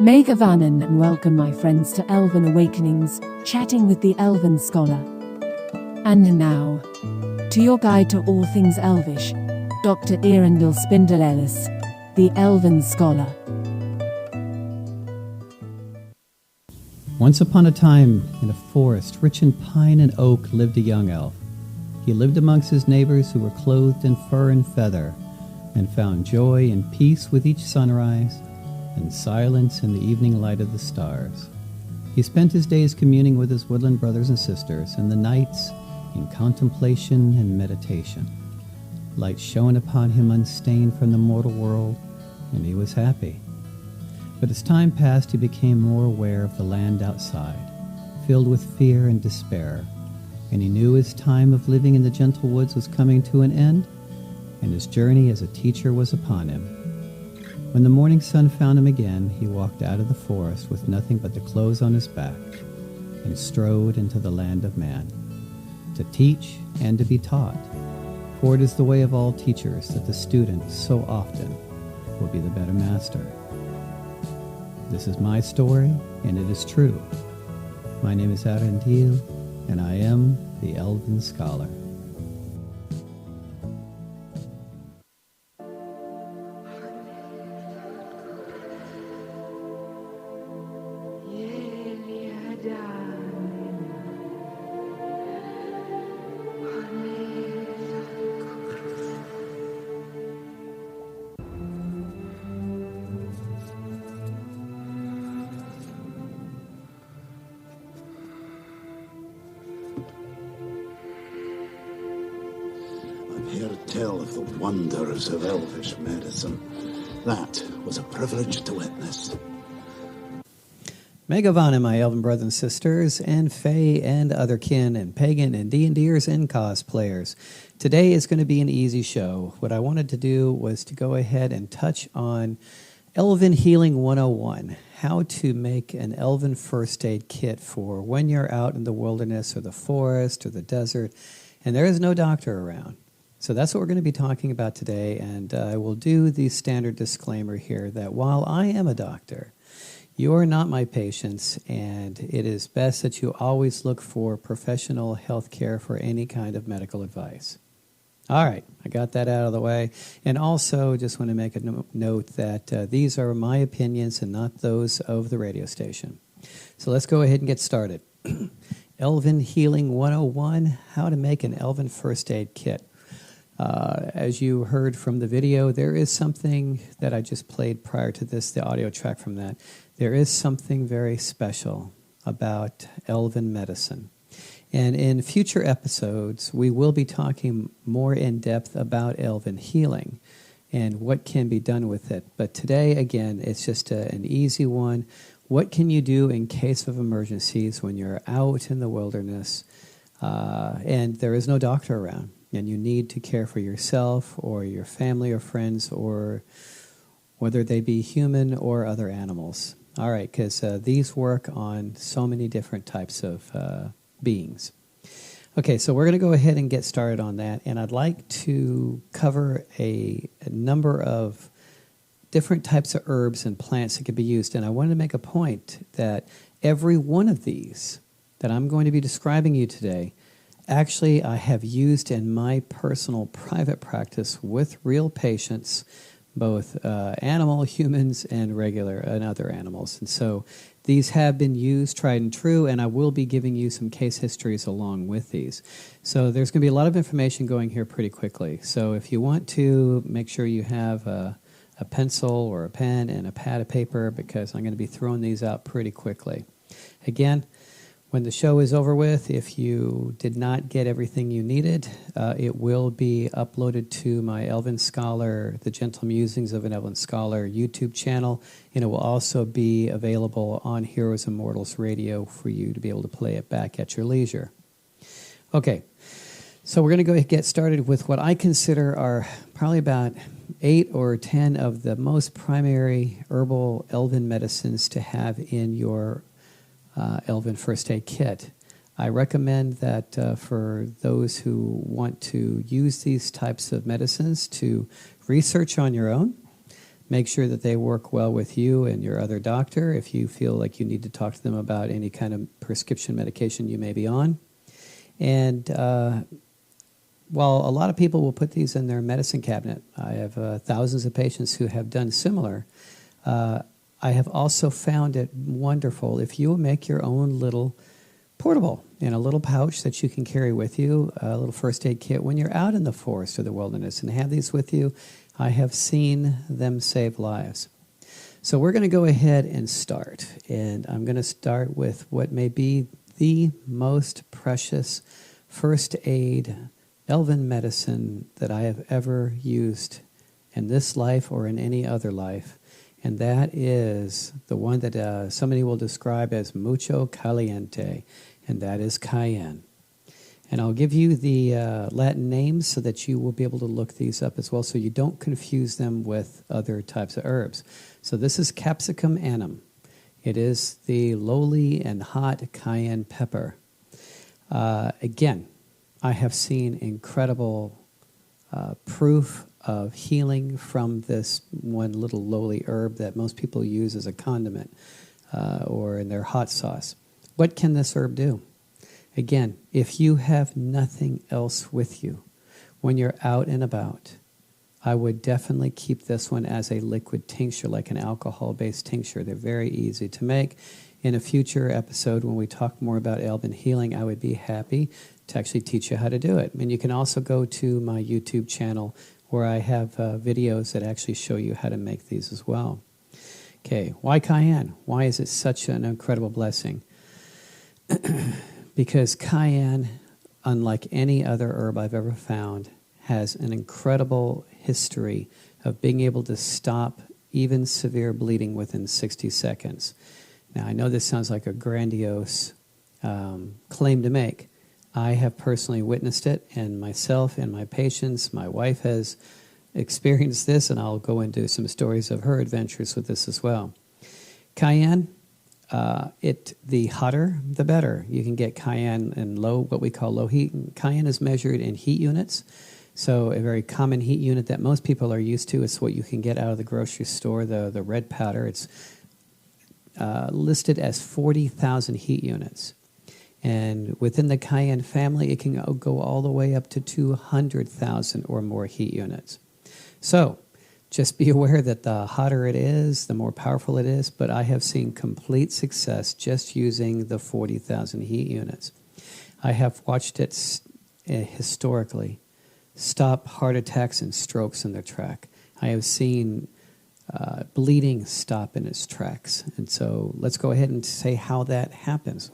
Mae Govannen, and welcome my friends to Elven Awakenings, chatting with the Elven Scholar. And now, to your guide to all things Elvish, Dr. Erendil Spindle-Ellis, the Elven Scholar. Once upon a time, in a forest rich in pine and oak, lived a young elf. He lived amongst his neighbors who were clothed in fur and feather, and found joy and peace with each sunrise, and silence in the evening light of the stars. He spent his days communing with his woodland brothers and sisters, and the nights in contemplation and meditation. Light shone upon him unstained from the mortal world, and he was happy. But as time passed, he became more aware of the land outside, filled with fear and despair, and he knew his time of living in the gentle woods was coming to an end, and his journey as a teacher was upon him. When the morning sun found him again, he walked out of the forest with nothing but the clothes on his back, and strode into the land of man, to teach and to be taught. For it is the way of all teachers that the student so often will be the better master. This is my story, and it is true. My name is Erendil, and I am the Elven Scholar. Tell of the wonders of elvish medicine. That was a privilege to witness. Mae Govannen, my Elven brothers and sisters, and Fae and other kin, and pagan and D&Ders and cosplayers. Today is going to be an easy show. What I wanted to do was to go ahead and touch on Elven Healing 101, how to make an Elven First Aid kit for when you're out in the wilderness or the forest or the desert, and there is no doctor around. So that's what we're going to be talking about today, and I will do the standard disclaimer here that while I am a doctor, you are not my patients, and it is best that you always look for professional health care for any kind of medical advice. All right, I got that out of the way. And also just want to make a note that these are my opinions and not those of the radio station. So let's go ahead and get started. Elven Healing 101, how to make an Elven First Aid kit. As you heard from the video, there is something that I just played prior to this, the audio track from that. There is something very special about Elven medicine. And in future episodes, we will be talking more in depth about Elven healing and what can be done with it. But today, again, it's just an easy one. What can you do in case of emergencies when you're out in the wilderness and there is no doctor around? And you need to care for yourself or your family or friends, or whether they be human or other animals. All right, because these work on so many different types of beings. Okay, so we're going to go ahead and get started on that, and I'd like to cover a number of different types of herbs and plants that could be used, and I wanted to make a point that every one of these that I'm going to be describing you today, actually, I have used in my personal private practice with real patients, both animal, humans, and regular and other animals. And so these have been used, tried and true, and I will be giving you some case histories along with these. So there's going to be a lot of information going here pretty quickly. So if you want to, make sure you have a pencil or a pen and a pad of paper, because I'm going to be throwing these out pretty quickly. Again, when the show is over with, if you did not get everything you needed, it will be uploaded to my Elven Scholar, The Gentle Musings of an Elven Scholar YouTube channel, and it will also be available on Heroes and Mortals Radio for you to be able to play it back at your leisure. Okay, so we're going to go ahead and get started with what I consider are probably about 8 or 10 of the most primary herbal Elven medicines to have in your Elven First Aid kit. I recommend that for those who want to use these types of medicines to research on your own, Make sure that they work well with you and your other doctor if you feel like you need to talk to them about any kind of prescription medication you may be on. And while a lot of people will put these in their medicine cabinet, I have thousands of patients who have done similar. I have also found it wonderful if you make your own little portable in a little pouch that you can carry with you, a little first aid kit when you're out in the forest or the wilderness, and have these with you. I have seen them save lives. So we're going to go ahead and start. And I'm going to start with what may be the most precious first aid elven medicine that I have ever used in this life or in any other life. And that is the one that somebody will describe as mucho caliente, and that is cayenne. And I'll give you the Latin names so that you will be able to look these up as well so you don't confuse them with other types of herbs. So this is Capsicum annum. It is the lowly and hot cayenne pepper. Again, I have seen incredible proof of healing from this one little lowly herb that most people use as a condiment or in their hot sauce. What can this herb do? Again, if you have nothing else with you when you're out and about, I would definitely keep this one as a liquid tincture, like an alcohol-based tincture. They're very easy to make. In a future episode, when we talk more about Elven Healing, I would be happy to actually teach you how to do it. And you can also go to my YouTube channel where I have videos that actually show you how to make these as well. Okay, why cayenne? Why is it such an incredible blessing? Because cayenne, unlike any other herb I've ever found, has an incredible history of being able to stop even severe bleeding within 60 seconds. Now, I know this sounds like a grandiose claim to make. I have personally witnessed it, and myself and my patients, my wife has experienced this, and I'll go into some stories of her adventures with this as well. Cayenne, the hotter, the better. You can get cayenne in what we call low heat. Cayenne is measured in heat units. So a very common heat unit that most people are used to is what you can get out of the grocery store, the red powder. It's listed as 40,000 heat units. And within the cayenne family, it can go all the way up to 200,000 or more heat units. So just be aware that the hotter it is, the more powerful it is, but I have seen complete success just using the 40,000 heat units. I have watched it historically stop heart attacks and strokes in their track. I have seen bleeding stop in its tracks. And so let's go ahead and say how that happens.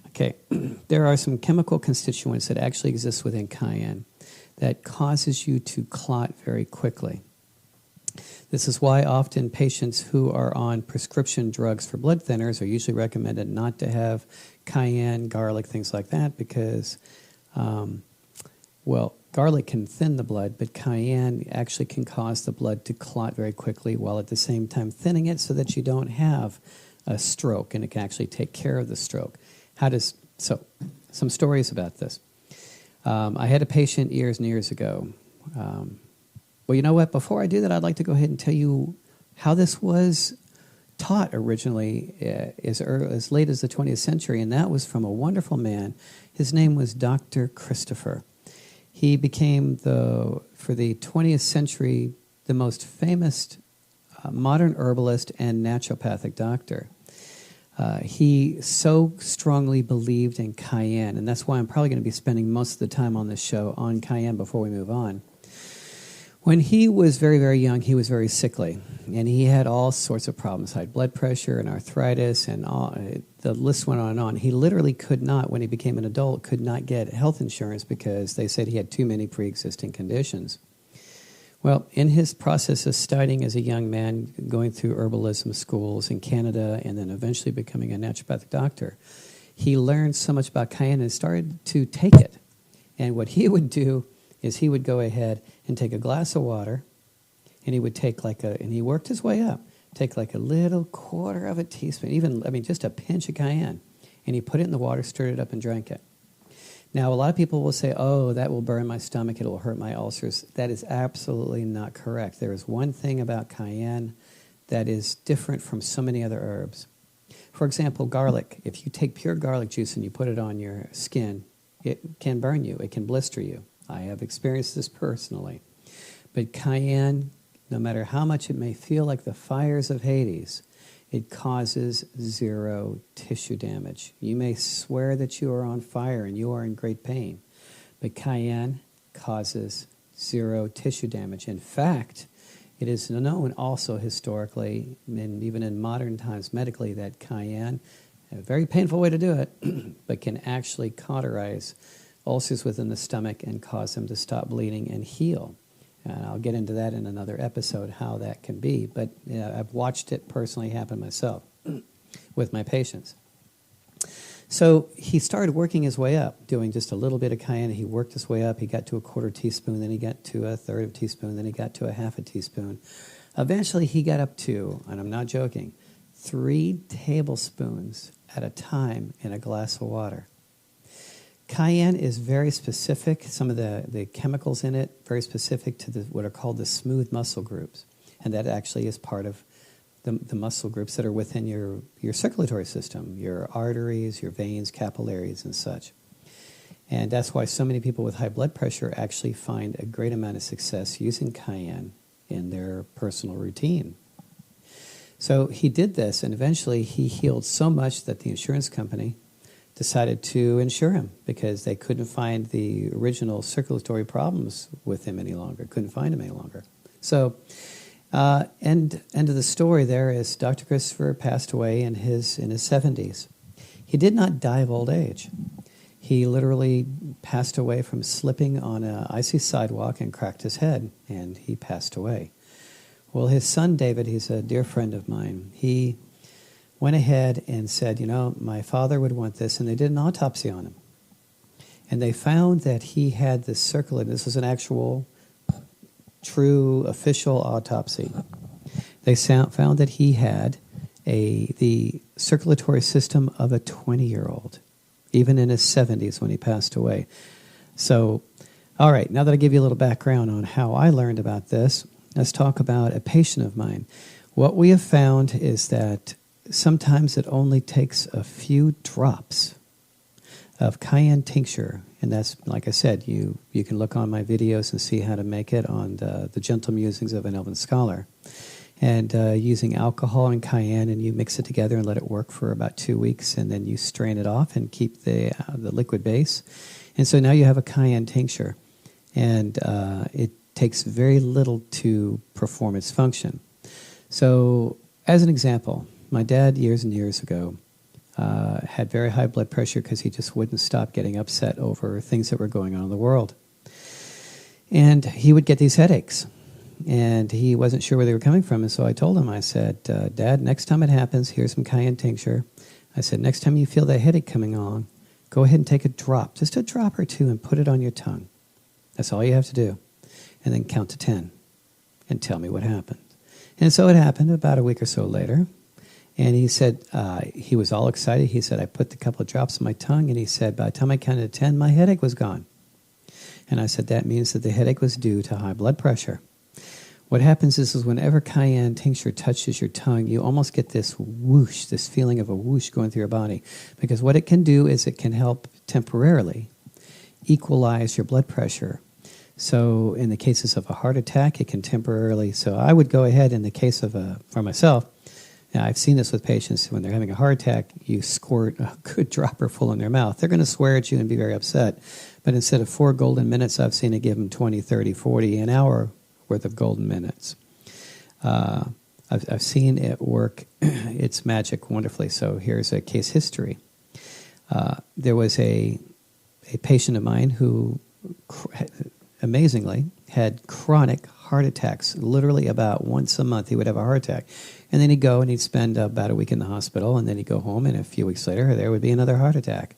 Okay, there are some chemical constituents that actually exist within cayenne that causes you to clot very quickly. This is why often patients who are on prescription drugs for blood thinners are usually recommended not to have cayenne, garlic, things like that, because, garlic can thin the blood, but cayenne actually can cause the blood to clot very quickly while at the same time thinning it so that you don't have a stroke, and it can actually take care of the stroke. Some stories about this. I had a patient years and years ago. Well, you know what? Before I do that, I'd like to go ahead and tell you how this was taught originally as late as the 20th century, and that was from a wonderful man. His name was Dr. Christopher. He became, for the 20th century, the most famous modern herbalist and naturopathic doctor. He so strongly believed in cayenne, and that's why I'm probably going to be spending most of the time on this show on cayenne before we move on. When he was very, very young, he was very sickly, and he had all sorts of problems, high blood pressure and arthritis, and the list went on and on. He literally could not, when he became an adult, could not get health insurance because they said he had too many pre-existing conditions. Well, in his process of studying as a young man, going through herbalism schools in Canada, and then eventually becoming a naturopathic doctor, he learned so much about cayenne and started to take it. And what he would do is he would go ahead and take a glass of water, and he would take and he worked his way up, take like a little quarter of a teaspoon, just a pinch of cayenne, and he put it in the water, stirred it up, and drank it. Now, a lot of people will say, oh, that will burn my stomach, it will hurt my ulcers. That is absolutely not correct. There is one thing about cayenne that is different from so many other herbs. For example, garlic. If you take pure garlic juice and you put it on your skin, it can burn you. It can blister you. I have experienced this personally. But cayenne, no matter how much it may feel like the fires of Hades, it causes zero tissue damage. You may swear that you are on fire and you are in great pain, but cayenne causes zero tissue damage. In fact, it is known also historically, and even in modern times medically, that cayenne, a very painful way to do it, but can actually cauterize ulcers within the stomach and cause them to stop bleeding and heal. And I'll get into that in another episode, how that can be. But I've watched it personally happen myself with my patients. So he started working his way up, doing just a little bit of cayenne. He worked his way up. He got to a quarter teaspoon, then he got to a third of a teaspoon, then he got to a half a teaspoon. Eventually he got up to, and I'm not joking, 3 tablespoons at a time in a glass of water. Cayenne is very specific, some of the chemicals in it, very specific to what are called the smooth muscle groups. And that actually is part of the muscle groups that are within your circulatory system, your arteries, your veins, capillaries, and such. And that's why so many people with high blood pressure actually find a great amount of success using cayenne in their personal routine. So he did this, and eventually he healed so much that the insurance company decided to insure him because they couldn't find the original circulatory problems with him any longer, couldn't find him any longer. So, end of the story there is Dr. Christopher passed away in his 70s. He did not die of old age. He literally passed away from slipping on an icy sidewalk and cracked his head, and he passed away. Well, his son David, he's a dear friend of mine, he went ahead and said, my father would want this, and they did an autopsy on him. And they found that he had this this was an actual, true, official autopsy. They found that he had the circulatory system of a 20-year-old, even in his 70s when he passed away. So, all right, now that I give you a little background on how I learned about this, let's talk about a patient of mine. What we have found is that sometimes it only takes a few drops of cayenne tincture, and that's, like I said, you can look on my videos and see how to make it on the Gentle Musings of an Elven Scholar. And using alcohol and cayenne, and you mix it together and let it work for about 2 weeks, and then you strain it off and keep the liquid base. And so now you have a cayenne tincture, and it takes very little to perform its function. So, as an example, my dad, years and years ago, had very high blood pressure because he just wouldn't stop getting upset over things that were going on in the world. And he would get these headaches, and he wasn't sure where they were coming from. And so I told him, I said, Dad, next time it happens, here's some cayenne tincture. I said, next time you feel that headache coming on, go ahead and take a drop, just a drop or two, and put it on your tongue. That's all you have to do. And then count to 10 and tell me what happened. And so it happened about a week or so later. And he said, he was all excited. He said, I put a couple of drops on my tongue, and he said, by the time I counted to 10, my headache was gone. And I said, that means that the headache was due to high blood pressure. What happens is whenever cayenne tincture touches your tongue, you almost get this whoosh, this feeling of a whoosh going through your body. Because what it can do is it can help temporarily equalize your blood pressure. So in the cases of a heart attack, it can temporarily, so I would go ahead in the case of for myself, now, I've seen this with patients when they're having a heart attack, you squirt a good dropper full in their mouth. They're going to swear at you and be very upset. But instead of 4 golden minutes, I've seen it give them 20, 30, 40, an hour worth of golden minutes. I've seen it work. It's magic wonderfully. So here's a case history. There was a patient of mine who, amazingly, had chronic heart attacks. Literally about once a month he would have a heart attack. And then he'd go and he'd spend about a week in the hospital, and then he'd go home, and a few weeks later there would be another heart attack.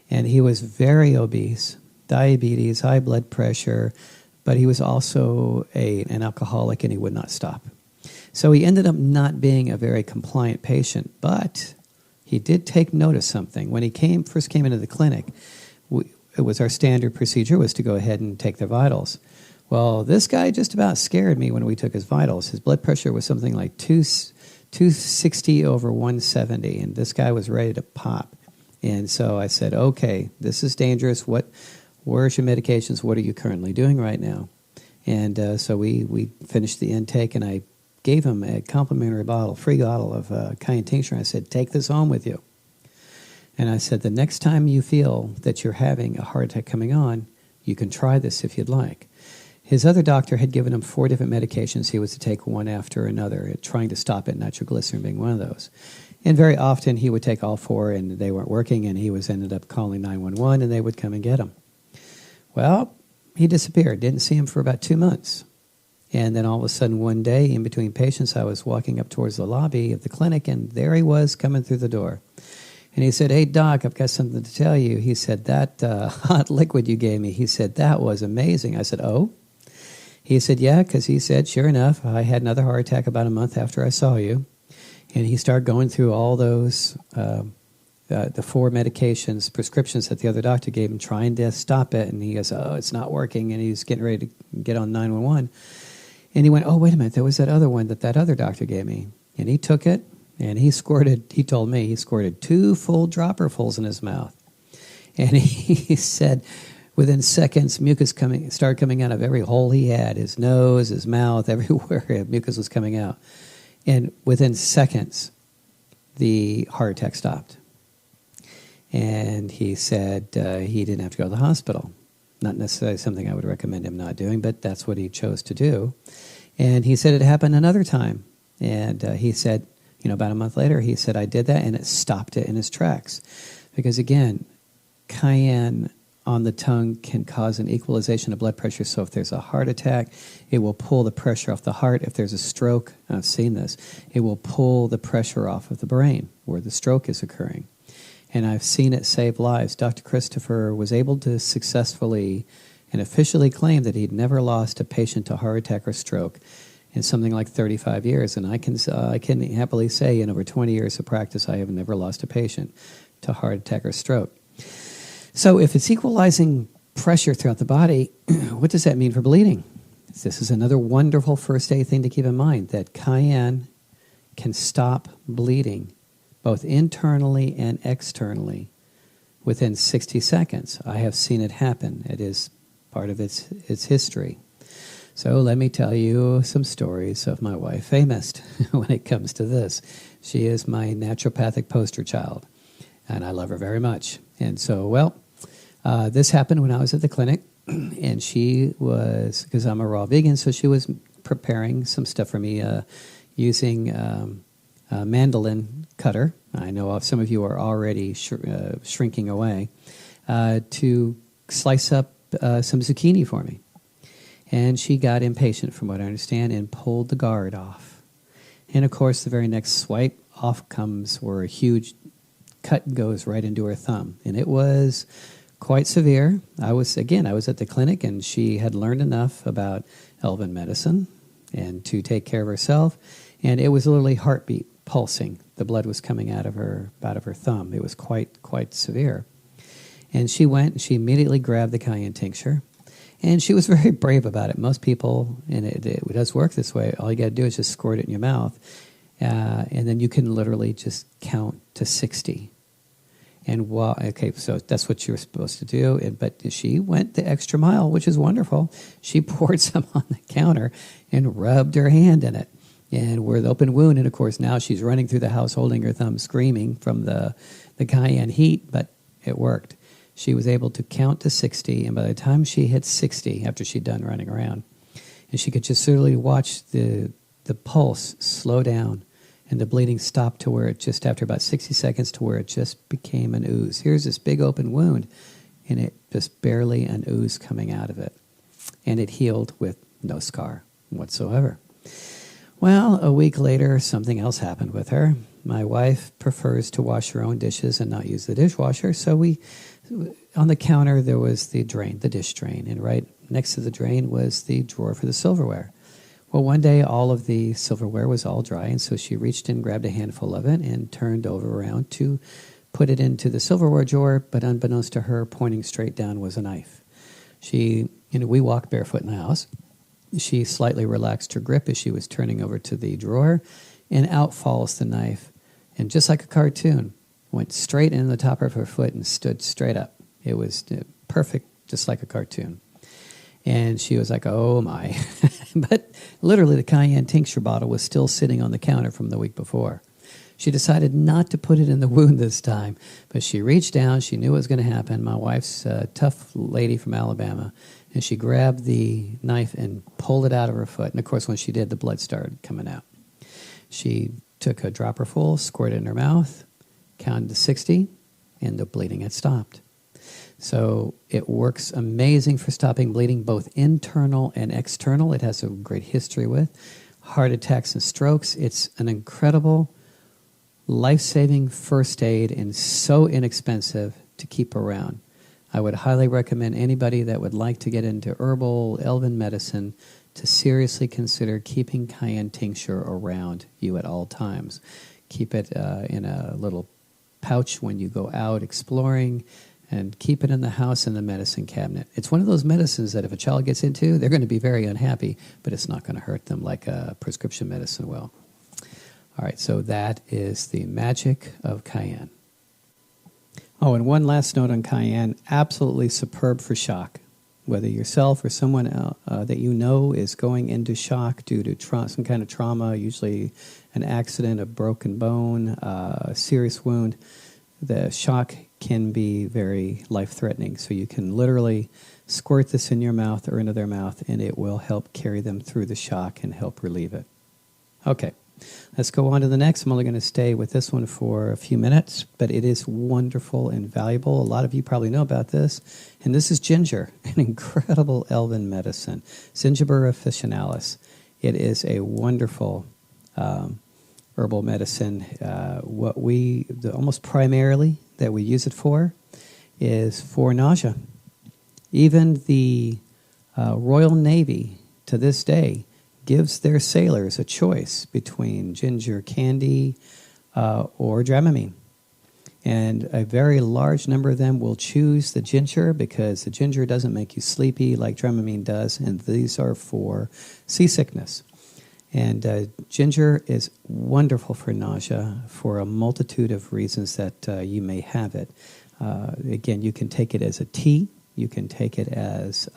And he was very obese, diabetes, high blood pressure, but he was also an alcoholic, and he would not stop. So he ended up not being a very compliant patient, but he did take note of something. When he first came into the clinic, it was our standard procedure was to go ahead and take their vitals. Well, this guy just about scared me when we took his vitals. His blood pressure was something like 260 over 170, and this guy was ready to pop. And so I said, okay, this is dangerous. Where's your medications? What are you currently doing right now? And so we finished the intake, and I gave him a complimentary free bottle of cayenne tincture. And I said, take this home with you. And I said, the next time you feel that you're having a heart attack coming on, you can try this if you'd like. His other doctor had given him 4 different medications. He was to take one after another, trying to stop it, nitroglycerin being one of those. And very often he would take all 4 and they weren't working, and he ended up calling 911 and they would come and get him. Well, he disappeared. Didn't see him for about 2 months. And then all of a sudden one day in between patients, I was walking up towards the lobby of the clinic, and there he was coming through the door. And he said, hey, Doc, I've got something to tell you. He said, that hot liquid you gave me, he said, that was amazing. I said, oh? He said, yeah, because he said, sure enough, I had another heart attack about a month after I saw you. And he started going through all those, the 4 medications, prescriptions that the other doctor gave him, trying to stop it. And he goes, oh, it's not working. And he's getting ready to get on 911. And he went, oh, wait a minute, there was that other one that other doctor gave me. And he took it. And he told me, he squirted 2 full dropperfuls in his mouth. And he said within seconds, mucus started coming out of every hole he had, his nose, his mouth, everywhere mucus was coming out. And within seconds, the heart attack stopped. And he said he didn't have to go to the hospital. Not necessarily something I would recommend him not doing, but that's what he chose to do. And he said it happened another time. And he said, about a month later, he said, I did that, and it stopped it in its tracks. Because, again, cayenne on the tongue can cause an equalization of blood pressure. So if there's a heart attack, it will pull the pressure off the heart. If there's a stroke, I've seen this, it will pull the pressure off of the brain where the stroke is occurring. And I've seen it save lives. Dr. Christopher was able to successfully and officially claim that he'd never lost a patient to heart attack or stroke in something like 35 years. And I can happily say in over 20 years of practice, I have never lost a patient to heart attack or stroke. So if it's equalizing pressure throughout the body, what does that mean for bleeding? This is another wonderful first aid thing to keep in mind, that cayenne can stop bleeding both internally and externally within 60 seconds. I have seen it happen. It is part of its history. So let me tell you some stories of my wife, Faye Mist, when it comes to this. She is my naturopathic poster child, and I love her very much. And so, this happened when I was at the clinic, and she was, because I'm a raw vegan, so she was preparing some stuff for me using a mandolin cutter. I know some of you are already shrinking away, to slice up some zucchini for me. And she got impatient, from what I understand, and pulled the guard off. And, of course, the very next swipe off comes where a huge cut goes right into her thumb. And it was quite severe. I was at the clinic, and she had learned enough about Elven medicine and to take care of herself. And it was literally heartbeat pulsing. The blood was coming out of her thumb. It was quite severe. And she went, and she immediately grabbed the cayenne tincture. And she was very brave about it. Most people, and it does work this way, all you got to do is just squirt it in your mouth, and then you can literally just count to 60. And so that's what you're supposed to do. But she went the extra mile, which is wonderful. She poured some on the counter and rubbed her hand in it. And where the open wound, and of course now she's running through the house holding her thumb, screaming from the cayenne heat, but it worked. She was able to count to 60, and by the time she hit 60, after she'd done running around, and she could just literally watch the pulse slow down, and the bleeding stopped to where it just, after about 60 seconds, to where it just became an ooze. Here's this big open wound, and it just barely an ooze coming out of it. And it healed with no scar whatsoever. Well, a week later, something else happened with her. My wife prefers to wash her own dishes and not use the dishwasher, so on the counter there was the dish drain, and right next to the drain was the drawer for the silverware. Well, one day all of the silverware was all dry, and so she reached in, grabbed a handful of it, and turned over around to put it into the silverware drawer, but unbeknownst to her, pointing straight down was a knife. We walked barefoot in the house. She slightly relaxed her grip as she was turning over to the drawer, and out falls the knife. And just like a cartoon, went straight in the top of her foot and stood straight up. It was perfect, just like a cartoon. And she was like, oh my. But literally the cayenne tincture bottle was still sitting on the counter from the week before. She decided not to put it in the wound this time, but she reached down. She knew what was going to happen. My wife's a tough lady from Alabama, and she grabbed the knife and pulled it out of her foot. And, of course, when she did, the blood started coming out. She took a dropper full, squirted it in her mouth, counted to 60, and the bleeding had stopped. So it works amazing for stopping bleeding, both internal and external. It has a great history with heart attacks and strokes. It's an incredible life-saving first aid and so inexpensive to keep around. I would highly recommend anybody that would like to get into herbal, elven medicine to seriously consider keeping cayenne tincture around you at all times. Keep it in a little pouch when you go out exploring, and keep it in the house in the medicine cabinet. It's one of those medicines that if a child gets into, they're going to be very unhappy, but it's not going to hurt them like a prescription medicine will. All right, so that is the magic of cayenne. Oh, and one last note on cayenne, absolutely superb for shock. Whether yourself or someone that you know is going into shock due to some kind of trauma, usually an accident, a broken bone, a serious wound, the shock can be very life-threatening. So you can literally squirt this in your mouth or into their mouth, and it will help carry them through the shock and help relieve it. Okay. Let's go on to the next. I'm only going to stay with this one for a few minutes, but it is wonderful and valuable. A lot of you probably know about this. And this is ginger, an incredible elven medicine. Zingiber officinalis. It is a wonderful herbal medicine. Almost primarily that we use it for is for nausea. Even the Royal Navy to this day gives their sailors a choice between ginger candy or Dramamine. And a very large number of them will choose the ginger because the ginger doesn't make you sleepy like Dramamine does, and these are for seasickness. And ginger is wonderful for nausea for a multitude of reasons that you may have it. Again, you can take it as a tea. You can take it as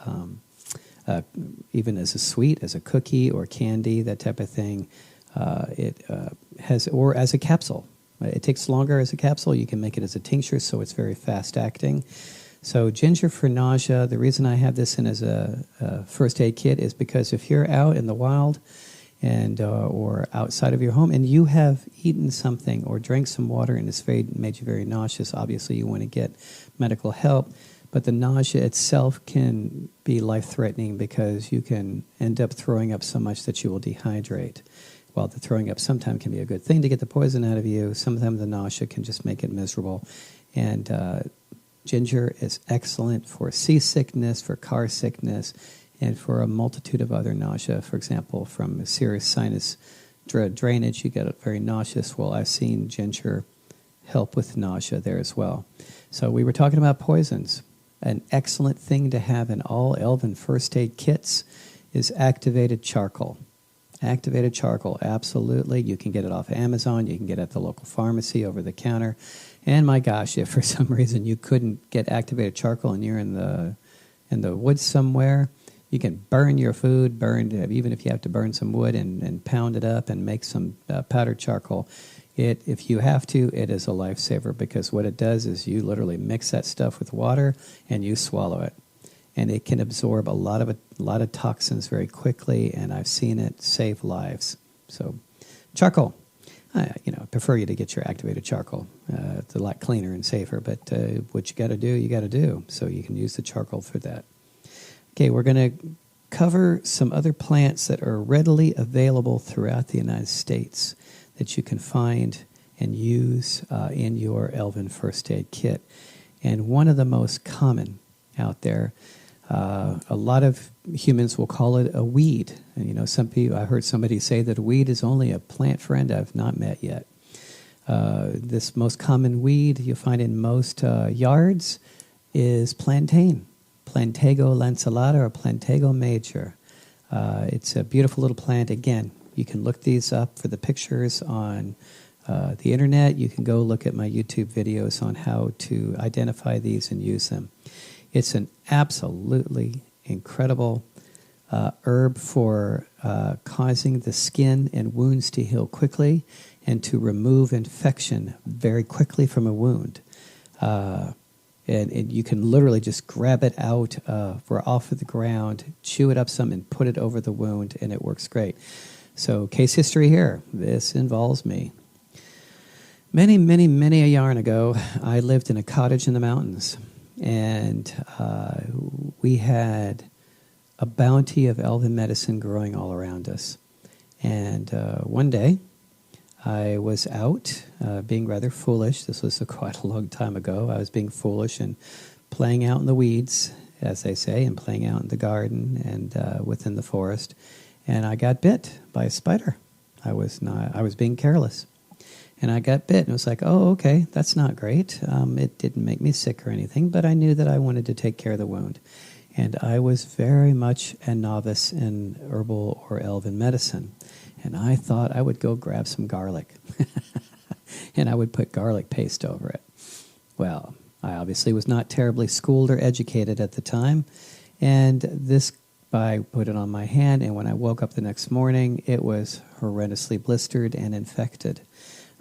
even as a sweet, as a cookie or candy, that type of thing. Or as a capsule. It takes longer as a capsule. You can make it as a tincture, so it's very fast-acting. So ginger for nausea, the reason I have this in as a first aid kit is because if you're out in the wild and or outside of your home and you have eaten something or drank some water and it's made you very nauseous, obviously you want to get medical help. But the nausea itself can be life-threatening because you can end up throwing up so much that you will dehydrate. While the throwing up sometimes can be a good thing to get the poison out of you, sometimes the nausea can just make it miserable. And ginger is excellent for seasickness, for car sickness, and for a multitude of other nausea. For example, from serious sinus drainage, you get very nauseous. Well, I've seen ginger help with nausea there as well. So we were talking about poisons. An excellent thing to have in all Elven First Aid kits is activated charcoal. Activated charcoal, absolutely. You can get it off Amazon. You can get it at the local pharmacy over the counter. And my gosh, if for some reason you couldn't get activated charcoal and you're in the woods somewhere, you can burn your food, even if you have to burn some wood and pound it up and make some powdered charcoal. If you have to, it is a lifesaver because what it does is you literally mix that stuff with water and you swallow it. And it can absorb a lot of toxins very quickly, and I've seen it save lives. So charcoal. I prefer you to get your activated charcoal. It's a lot cleaner and safer, but what you got to do, you got to do. So you can use the charcoal for that. Okay, we're going to cover some other plants that are readily available throughout the United States that you can find and use in your Elven First Aid kit. And one of the most common out there, a lot of humans will call it a weed. And, some people, I heard somebody say that a weed is only a plant friend I've not met yet. This most common weed you find in most yards is plantain, Plantago lanceolata or Plantago major. It's a beautiful little plant. Again, you can look these up for the pictures on the internet. You can go look at my YouTube videos on how to identify these and use them. It's an absolutely incredible herb for causing the skin and wounds to heal quickly and to remove infection very quickly from a wound. And you can literally just grab it out or off of the ground, chew it up some, and put it over the wound, and it works great. So case history here. This involves me. Many, many, many a yarn ago, I lived in a cottage in the mountains, and we had a bounty of elven medicine growing all around us. And one day, I was out being rather foolish. This was quite a long time ago. I was being foolish and playing out in the weeds, as they say, and playing out in the garden and within the forest. And I got bit by a spider. I was being careless. And I got bit, and it was like, oh, okay, that's not great. It didn't make me sick or anything, but I knew that I wanted to take care of the wound. And I was very much a novice in herbal or elven medicine. And I thought I would go grab some garlic. And I would put garlic paste over it. Well, I obviously was not terribly schooled or educated at the time. And I put it on my hand, and when I woke up the next morning, it was horrendously blistered and infected.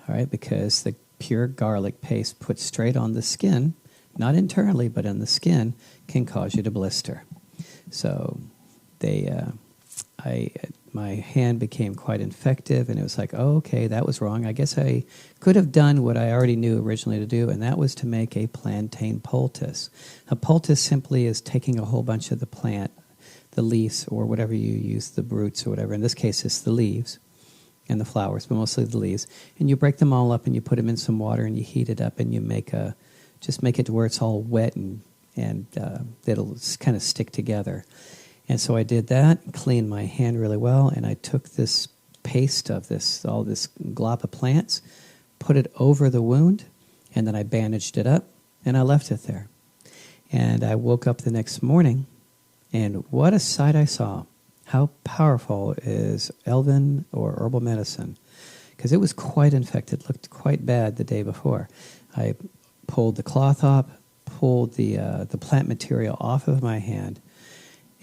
All right, because the pure garlic paste put straight on the skin, not internally, but on the skin, can cause you to blister. So my hand became quite infective, and it was like, oh, okay, that was wrong. I guess I could have done what I already knew originally to do, and that was to make a plantain poultice. A poultice simply is taking a whole bunch of the plant, the leaves, or whatever you use, the roots or whatever. In this case, it's the leaves and the flowers, but mostly the leaves. And you break them all up, and you put them in some water, and you heat it up, and you make it to where it's all wet, and it'll kind of stick together. And so I did that, cleaned my hand really well, and I took this paste of all this glop of plants, put it over the wound, and then I bandaged it up, and I left it there. And I woke up the next morning, and what a sight I saw. How powerful is elven or herbal medicine? Because it was quite infected, looked quite bad the day before. I pulled the cloth up, pulled the plant material off of my hand,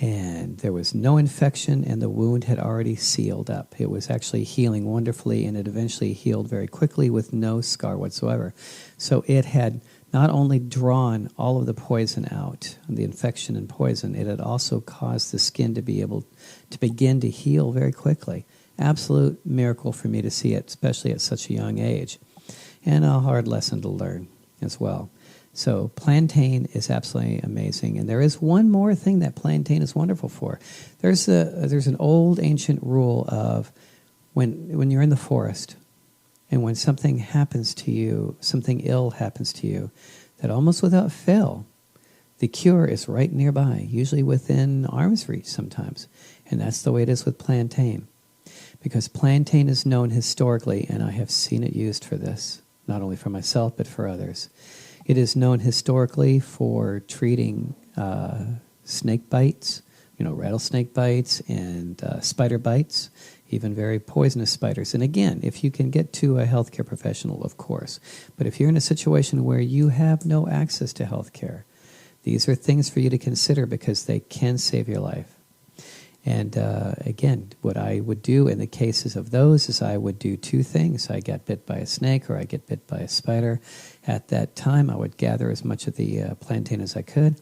and there was no infection, and the wound had already sealed up. It was actually healing wonderfully, and it eventually healed very quickly with no scar whatsoever. So it had not only drawn all of the poison out, the infection and poison, it had also caused the skin to be able to begin to heal very quickly. Absolute miracle for me to see it, especially at such a young age. And a hard lesson to learn as well. So plantain is absolutely amazing. And there is one more thing that plantain is wonderful for. There's an old ancient rule of when you're in the forest, and when something happens to you, something ill happens to you, that almost without fail, the cure is right nearby, usually within arm's reach sometimes. And that's the way it is with plantain. Because plantain is known historically, and I have seen it used for this, not only for myself, but for others. It is known historically for treating snake bites, rattlesnake bites and spider bites, even very poisonous spiders. And again, if you can get to a healthcare professional, of course. But if you're in a situation where you have no access to healthcare, these are things for you to consider because they can save your life. And again, what I would do in the cases of those is I would do two things. I get bit by a snake or I get bit by a spider. At that time, I would gather as much of the plantain as I could.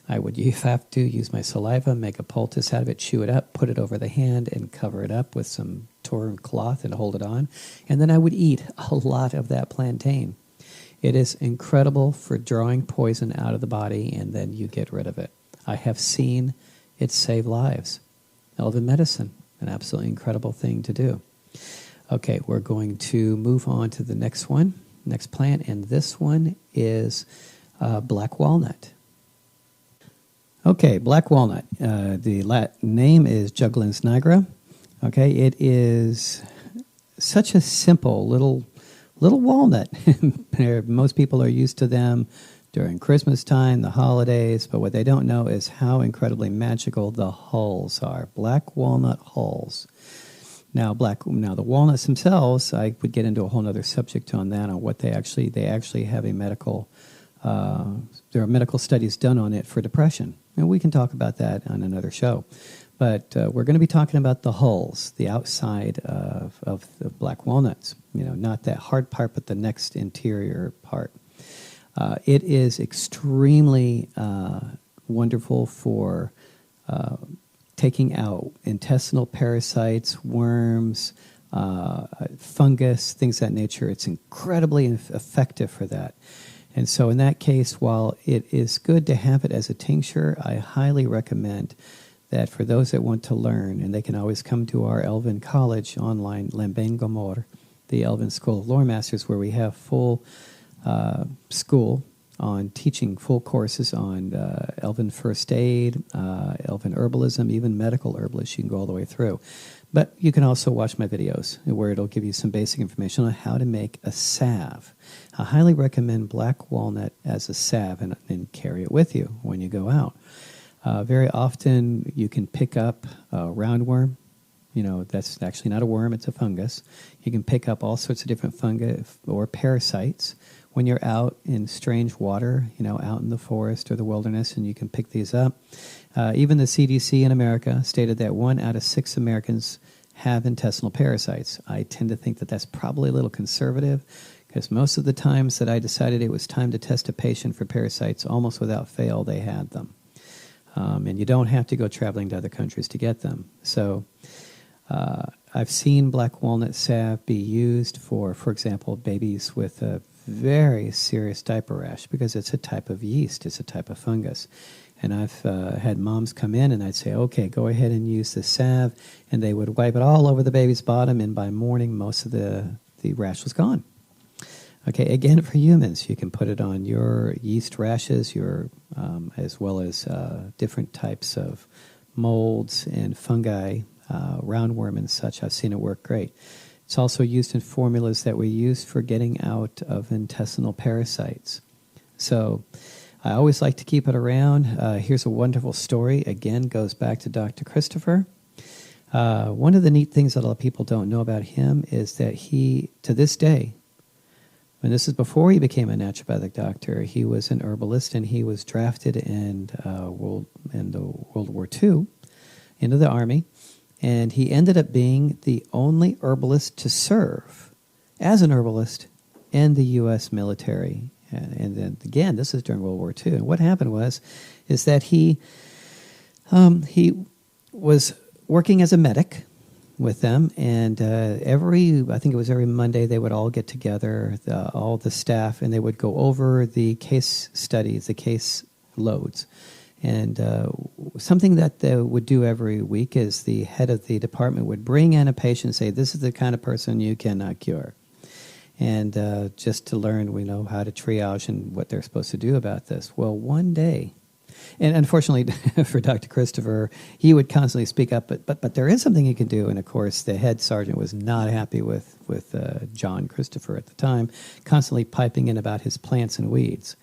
I would have to use my saliva, make a poultice out of it, chew it up, put it over the hand, and cover it up with some torn cloth and hold it on. And then I would eat a lot of that plantain. It is incredible for drawing poison out of the body, and then you get rid of it. I have seen it save lives. Elven medicine, an absolutely incredible thing to do. Okay, we're going to move on to the next plant, and this one is black walnut. Okay, black walnut. The Latin name is Juglans nigra. Okay, it is such a simple little little walnut. Most people are used to them during Christmas time, the holidays, but what they don't know is how incredibly magical the hulls are. Black walnut hulls. Now the walnuts themselves, I would get into a whole other subject on that, on what they actually have a medical, there are medical studies done on it for depression. And we can talk about that on another show. But we're going to be talking about the hulls, the outside of black walnuts. Not that hard part, but the next interior part. It is extremely wonderful for taking out intestinal parasites, worms, fungus, things of that nature. It's incredibly effective for that. And so in that case, while it is good to have it as a tincture, I highly recommend that for those that want to learn, and they can always come to our Elven College online, Lambengomor, the Elven School of Lore Masters, where we have full school on teaching full courses on Elven First Aid, Elven Herbalism, even medical herbalists. You can go all the way through. But you can also watch my videos where it'll give you some basic information on how to make a salve. I highly recommend black walnut as a salve and carry it with you when you go out. Very often you can pick up roundworm. That's actually not a worm, it's a fungus. You can pick up all sorts of different fungi or parasites when you're out in strange water, out in the forest or the wilderness, and you can pick these up. Even the CDC in America stated that 1 out of 6 Americans have intestinal parasites. I tend to think that that's probably a little conservative, because most of the times that I decided it was time to test a patient for parasites, almost without fail, they had them. And you don't have to go traveling to other countries to get them. So I've seen black walnut salve be used for example, babies with a very serious diaper rash, because it's a type of yeast, it's a type of fungus. And I've had moms come in and I'd say, okay, go ahead and use the salve, and they would wipe it all over the baby's bottom, and by morning most of the rash was gone. Okay, again, for humans, you can put it on your yeast rashes, as well as different types of molds and fungi, roundworm and such. I've seen it work great. It's also used in formulas that we use for getting out of intestinal parasites. So I always like to keep it around. Here's a wonderful story. Again, goes back to Dr. Christopher. One of the neat things that a lot of people don't know about him is that he, to this day, and this is before he became a naturopathic doctor, he was an herbalist, and he was drafted in World War II into the Army. And he ended up being the only herbalist to serve as an herbalist in the U.S. military. And then, again, this is during World War II. And what happened is that he was working as a medic with them. And I think it was every Monday, they would all get together, all the staff, and they would go over the case studies, the case loads. And something that they would do every week is the head of the department would bring in a patient and say, this is the kind of person you cannot cure. And just to learn, we know how to triage and what they're supposed to do about this. Well, one day, and unfortunately for Dr. Christopher, he would constantly speak up, but there is something he can do. And of course, the head sergeant was not happy with John Christopher at the time, constantly piping in about his plants and weeds.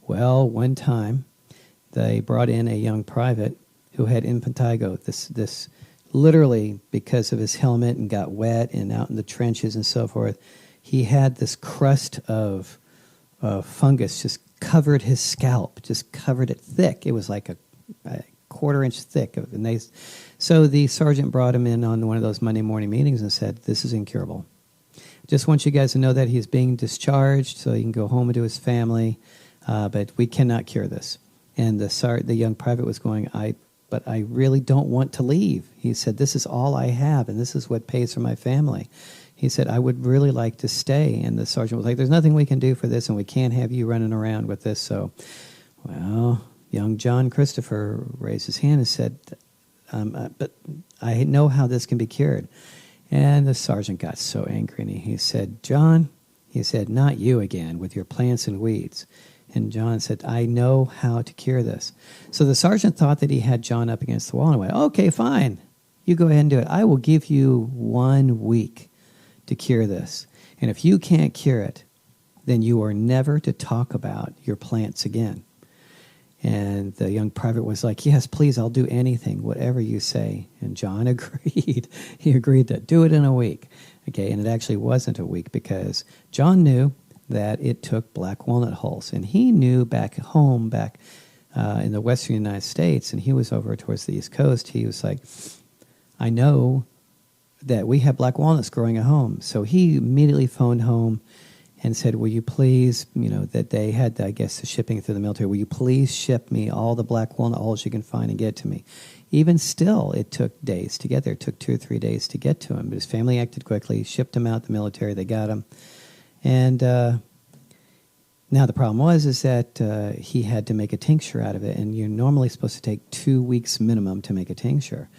Well, one time, they brought in a young private who had impetigo, this literally because of his helmet and got wet and out in the trenches and so forth. He had this crust of fungus just covered his scalp, just covered it thick. It was like a quarter-inch thick. So the sergeant brought him in on one of those Monday morning meetings and said, this is incurable. Just want you guys to know that he's being discharged so he can go home to his family, but we cannot cure this. And the young private was going, but I really don't want to leave. He said, this is all I have, and this is what pays for my family. He said, I would really like to stay. And the sergeant was like, there's nothing we can do for this, and we can't have you running around with this. So, well, young John Christopher raised his hand and said, but I know how this can be cured. And the sergeant got so angry, and he said, John, he said, not you again with your plants and weeds. And John said, I know how to cure this. So the sergeant thought that he had John up against the wall and went, okay, fine. You go ahead and do it. I will give you 1 week to cure this. And if you can't cure it, then you are never to talk about your plants again. And the young private was like, yes, please, I'll do anything, whatever you say. And John agreed. He agreed to do it in a week. Okay, and it actually wasn't a week because John knew that it took black walnut hulls. And he knew back home, in the western United States, and he was over towards the East Coast, he was like, I know that we have black walnuts growing at home. So he immediately phoned home and said, will you please, that they had, I guess, the shipping through the military, will you please ship me all the black walnut hulls you can find and get to me? Even still, it took days to get there. It took 2 or 3 days to get to him. But his family acted quickly, shipped him out the military, they got him. And now the problem is that he had to make a tincture out of it, and you're normally supposed to take 2 weeks minimum to make a tincture.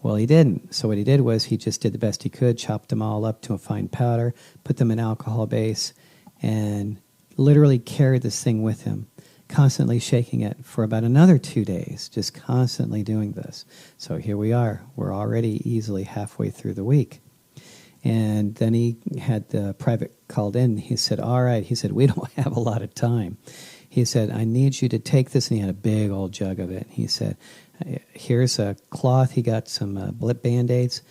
Well, he didn't. So what he did was he just did the best he could, chopped them all up to a fine powder, put them in alcohol base, and literally carried this thing with him, constantly shaking it for about another 2 days, just constantly doing this. So here we are. We're already easily halfway through the week. And then he had the private called in. He said, all right. He said, we don't have a lot of time. He said, I need you to take this. And he had a big old jug of it. He said, here's a cloth. He got some Band-Aids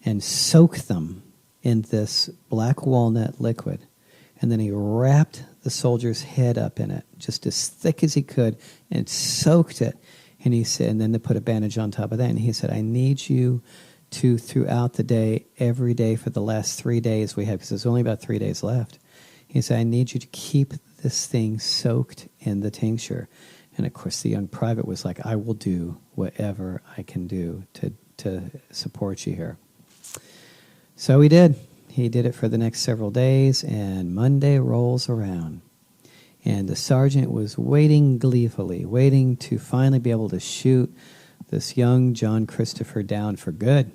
and soak them in this black walnut liquid. And then he wrapped the soldier's head up in it, just as thick as he could, and soaked it. And he said, and then they put a bandage on top of that. And he said, I need you to, throughout the day, every day for the last 3 days we have, because there's only about 3 days left. He said, I need you to keep this thing soaked in the tincture. And of course, the young private was like, I will do whatever I can do to support you here. So he did. He did it for the next several days, and Monday rolls around. And the sergeant was waiting gleefully, waiting to finally be able to shoot this young John Christopher down for good.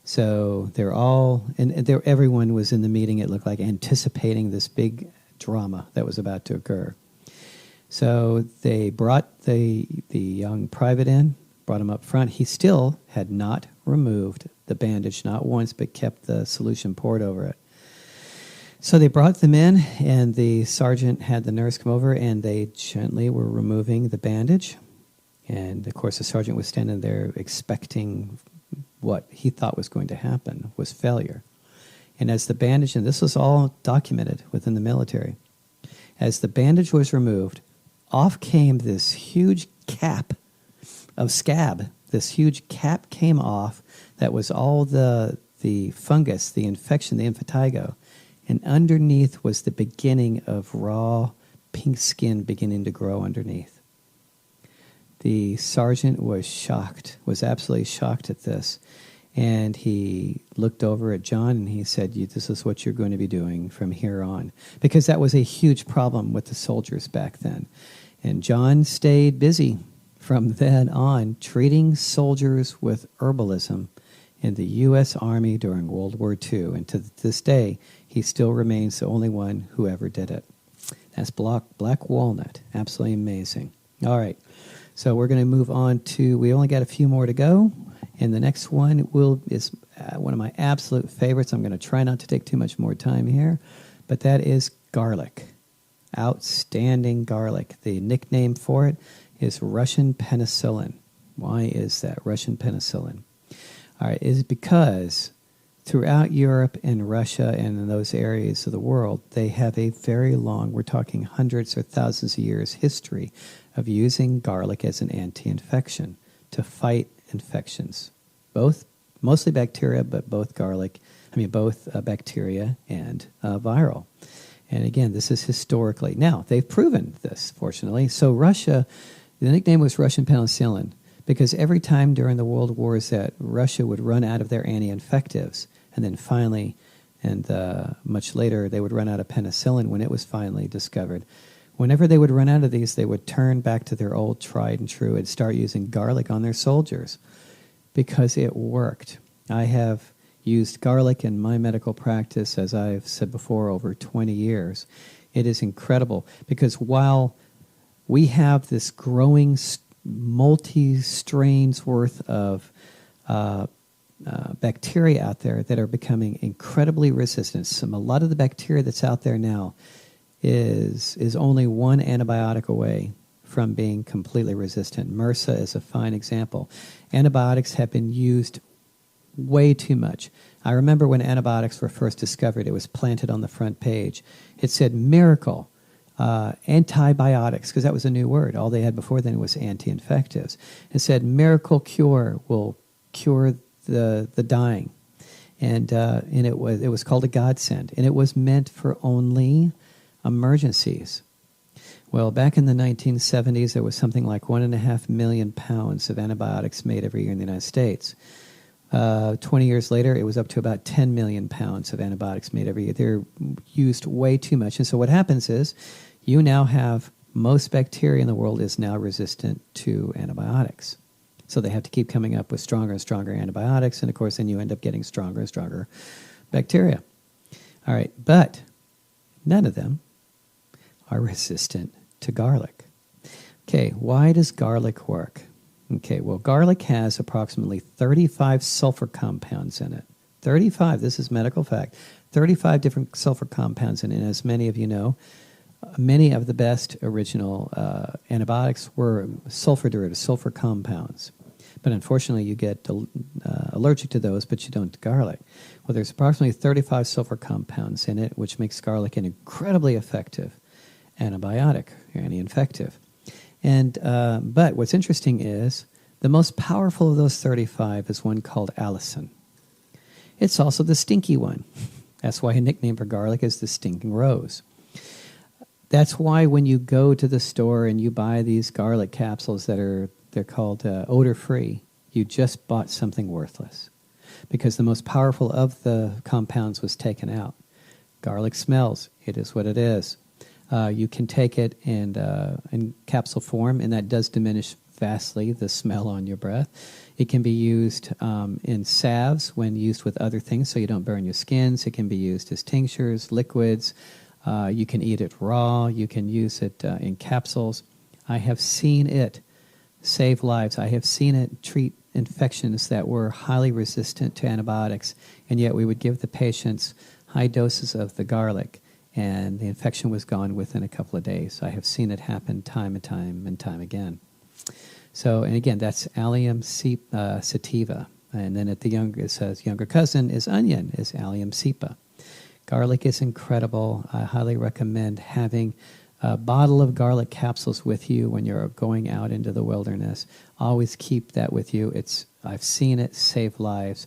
So they're all, and everyone was in the meeting, it looked like, anticipating this big drama that was about to occur. So they brought the young private in, brought him up front. He still had not removed the bandage, not once, but kept the solution poured over it. So they brought them in, and the sergeant had the nurse come over, and they gently were removing the bandage. And, of course, the sergeant was standing there expecting what he thought was going to happen was failure. And as the bandage, and this was all documented within the military, as the bandage was removed, off came this huge cap of scab. This huge cap came off that was all the fungus, the infection, the impetigo. And underneath was the beginning of raw pink skin beginning to grow underneath. The sergeant was shocked, was absolutely shocked at this. And he looked over at John and he said, this is what you're going to be doing from here on. Because that was a huge problem with the soldiers back then. And John stayed busy from then on treating soldiers with herbalism in the U.S. Army during World War II. And to this day, he still remains the only one who ever did it. That's black walnut. Absolutely amazing. All right. So we're going to move on to, we only got a few more to go. And the next one is one of my absolute favorites. I'm going to try not to take too much more time here. But that is garlic. Outstanding garlic. The nickname for it is Russian penicillin. Why is that Russian penicillin? All right, is because throughout Europe and Russia and in those areas of the world, they have a very long, we're talking hundreds or thousands of years history of using garlic as an anti-infection to fight infections. Mostly bacteria, but both bacteria and viral. And again, this is historically. Now, they've proven this, fortunately. So Russia, the nickname was Russian penicillin because every time during the world wars that Russia would run out of their anti-infectives, and then finally, and much later, they would run out of penicillin when it was finally discovered. Whenever they would run out of these, they would turn back to their old tried and true and start using garlic on their soldiers because it worked. I have used garlic in my medical practice, as I've said before, over 20 years. It is incredible because while we have this growing multi-strains worth of bacteria out there that are becoming incredibly resistant. A lot of the bacteria that's out there now is only one antibiotic away from being completely resistant. MRSA is a fine example. Antibiotics have been used way too much. I remember when antibiotics were first discovered, it was planted on the front page. It said miracle, antibiotics, because that was a new word. All they had before then was anti-infectives. It said miracle cure will cure the dying. And it was called a godsend. And it was meant for only emergencies. Well, back in the 1970s, there was something like 1.5 million pounds of antibiotics made every year in the United States. 20 years later, it was up to about 10 million pounds of antibiotics made every year. They're used way too much. And so what happens is you now have most bacteria in the world is now resistant to antibiotics. So they have to keep coming up with stronger and stronger antibiotics. And, of course, then you end up getting stronger and stronger bacteria. All right, but none of them are resistant to garlic. Okay, why does garlic work? Okay, well, garlic has approximately 35 sulfur compounds in it. 35, this is medical fact. 35 different sulfur compounds in it. And as many of you know, many of the best original antibiotics were sulfur derivatives, sulfur compounds. But unfortunately, you get allergic to those, but you don't to garlic. Well, there's approximately 35 sulfur compounds in it, which makes garlic an incredibly effective antibiotic, anti-infective. And but what's interesting is the most powerful of those 35 is one called allicin. It's also the stinky one. That's why a nickname for garlic is the stinking rose. That's why when you go to the store and you buy these garlic capsules they're called odor-free, you just bought something worthless because the most powerful of the compounds was taken out. Garlic smells. It is what it is. You can take it in capsule form, and that does diminish vastly the smell on your breath. It can be used in salves when used with other things so you don't burn your skins. It can be used as tinctures, liquids. You can eat it raw. You can use it in capsules. I have seen it save lives. I have seen it treat infections that were highly resistant to antibiotics, and yet we would give the patients high doses of the garlic, and the infection was gone within a couple of days. I have seen it happen time and time and time again. So, and again, that's Allium sativa. And then at the younger, it says younger cousin is onion, is Allium cepa. Garlic is incredible. I highly recommend having a bottle of garlic capsules with you when you're going out into the wilderness. Always keep that with you. I've seen it save lives,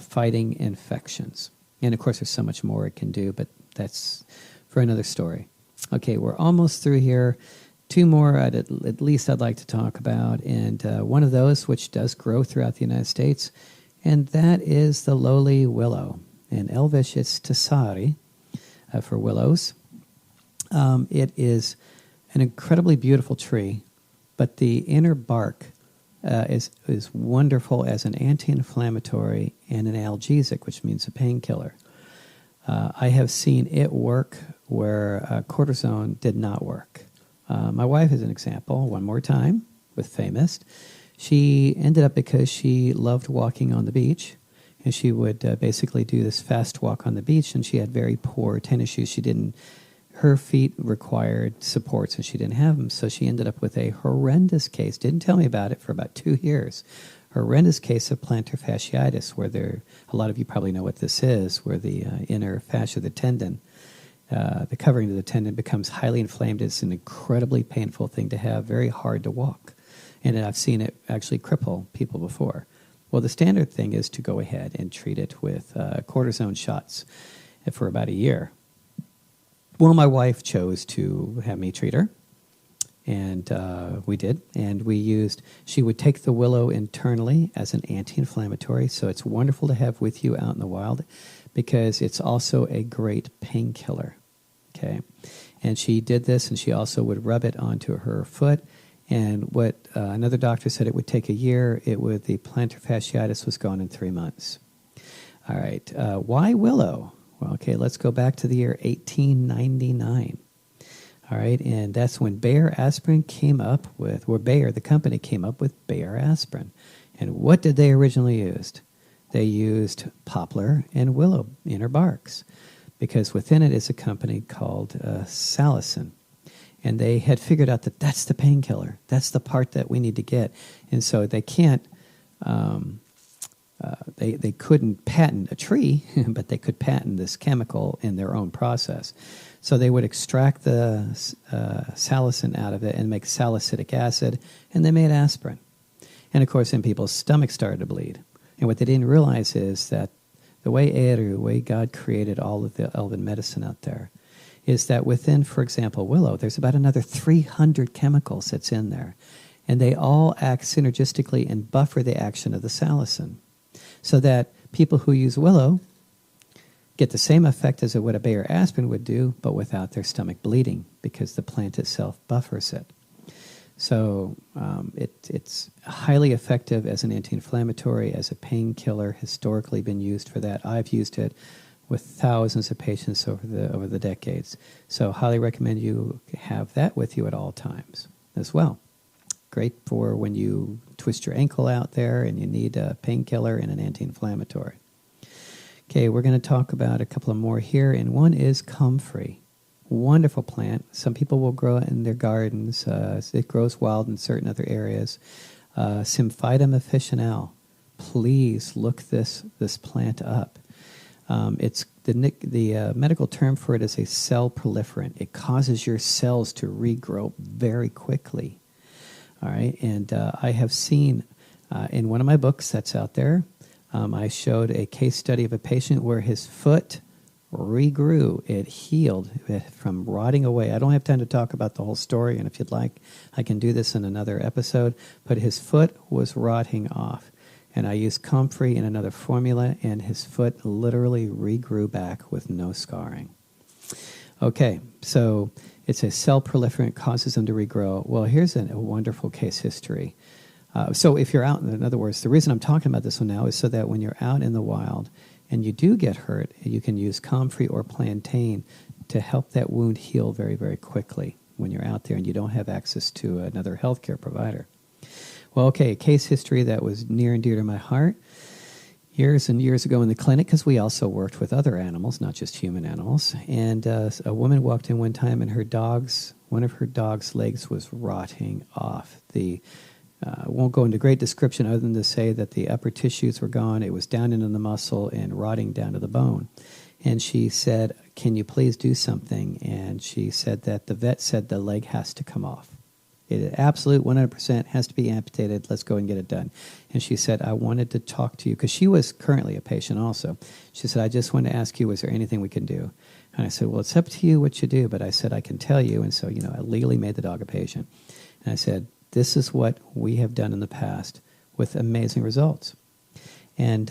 fighting infections. And of course, there's so much more it can do, but that's for another story. Okay, we're almost through here. Two more at least I'd like to talk about, and one of those which does grow throughout the United States, and that is the lowly willow. In Elvish, it's Tessari for willows. It is an incredibly beautiful tree, but the inner bark is wonderful as an anti-inflammatory and an analgesic, which means a painkiller. I have seen it work where cortisone did not work. My wife is an example, one more time, with Famous. She ended up because she loved walking on the beach, and she would basically do this fast walk on the beach, and she had very poor tennis shoes. Her feet required supports, and she didn't have them, so she ended up with a horrendous case, didn't tell me about it for about 2 years, horrendous case of plantar fasciitis, where a lot of you probably know what this is, where the inner fascia, the tendon, the covering of the tendon becomes highly inflamed. It's an incredibly painful thing to have, very hard to walk. And I've seen it actually cripple people before. Well, the standard thing is to go ahead and treat it with cortisone shots for about a year. Well, my wife chose to have me treat her, and we did. And she would take the willow internally as an anti-inflammatory, so it's wonderful to have with you out in the wild because it's also a great painkiller, okay? And she did this, and she also would rub it onto her foot, and what another doctor said it would take a year. The plantar fasciitis was gone in 3 months. All right, why willow? Well, okay, let's go back to the year 1899. All right, and that's when Bayer aspirin the company came up with Bayer aspirin. And what did they originally use? they used poplar and willow inner barks, because within it is a company called salicin. And they had figured out that that's the painkiller. That's the part that we need to get. And so they can't, they couldn't patent a tree, but they could patent this chemical in their own process. So they would extract the salicin out of it and make salicylic acid, and they made aspirin. And of course, then people's stomachs started to bleed. And what they didn't realize is that the way Eru, the way God created all of the elven medicine out there, is that within, for example, willow, there's about another 300 chemicals that's in there. And they all act synergistically and buffer the action of the salicin. So that people who use willow get the same effect as what a Bayer aspirin would do, but without their stomach bleeding, because the plant itself buffers it. So it's highly effective as an anti-inflammatory, as a painkiller, historically been used for that. I've used it with thousands of patients over the decades. So highly recommend you have that with you at all times as well. Great for when you twist your ankle out there and you need a painkiller and an anti-inflammatory. Okay, we're going to talk about a couple of more here, and one is comfrey. Wonderful plant. Some people will grow it in their gardens. It grows wild in certain other areas. Symphytum officinale. Please look this plant up. It's the medical term for it is a cell proliferant. It causes your cells to regrow very quickly. All right, and I have seen in one of my books that's out there, I showed a case study of a patient where his foot regrew. It healed from rotting away. I don't have time to talk about the whole story, and if you'd like, I can do this in another episode, but his foot was rotting off. And I used comfrey in another formula, and his foot literally regrew back with no scarring. Okay, so it's a cell proliferant, causes them to regrow. Well, here's a wonderful case history. So if you're out, in other words, the reason I'm talking about this one now is so that when you're out in the wild and you do get hurt, you can use comfrey or plantain to help that wound heal very, very quickly when you're out there and you don't have access to another healthcare provider. Well, okay, case history that was near and dear to my heart. Years and years ago in the clinic, because we also worked with other animals, not just human animals, and a woman walked in one time and one of her dog's legs was rotting off. I won't go into great description other than to say that the upper tissues were gone, it was down into the muscle and rotting down to the bone. And she said, "Can you please do something?" And she said that the vet said the leg has to come off. It absolute 100% has to be amputated. Let's go and get it done. And she said, "I wanted to talk to you," because she was currently a patient also. She said, "I just wanted to ask you, was there anything we can do?" And I said, "Well, it's up to you what you do," but I said, "I can tell you." And so, I legally made the dog a patient. And I said, "This is what we have done in the past with amazing results." And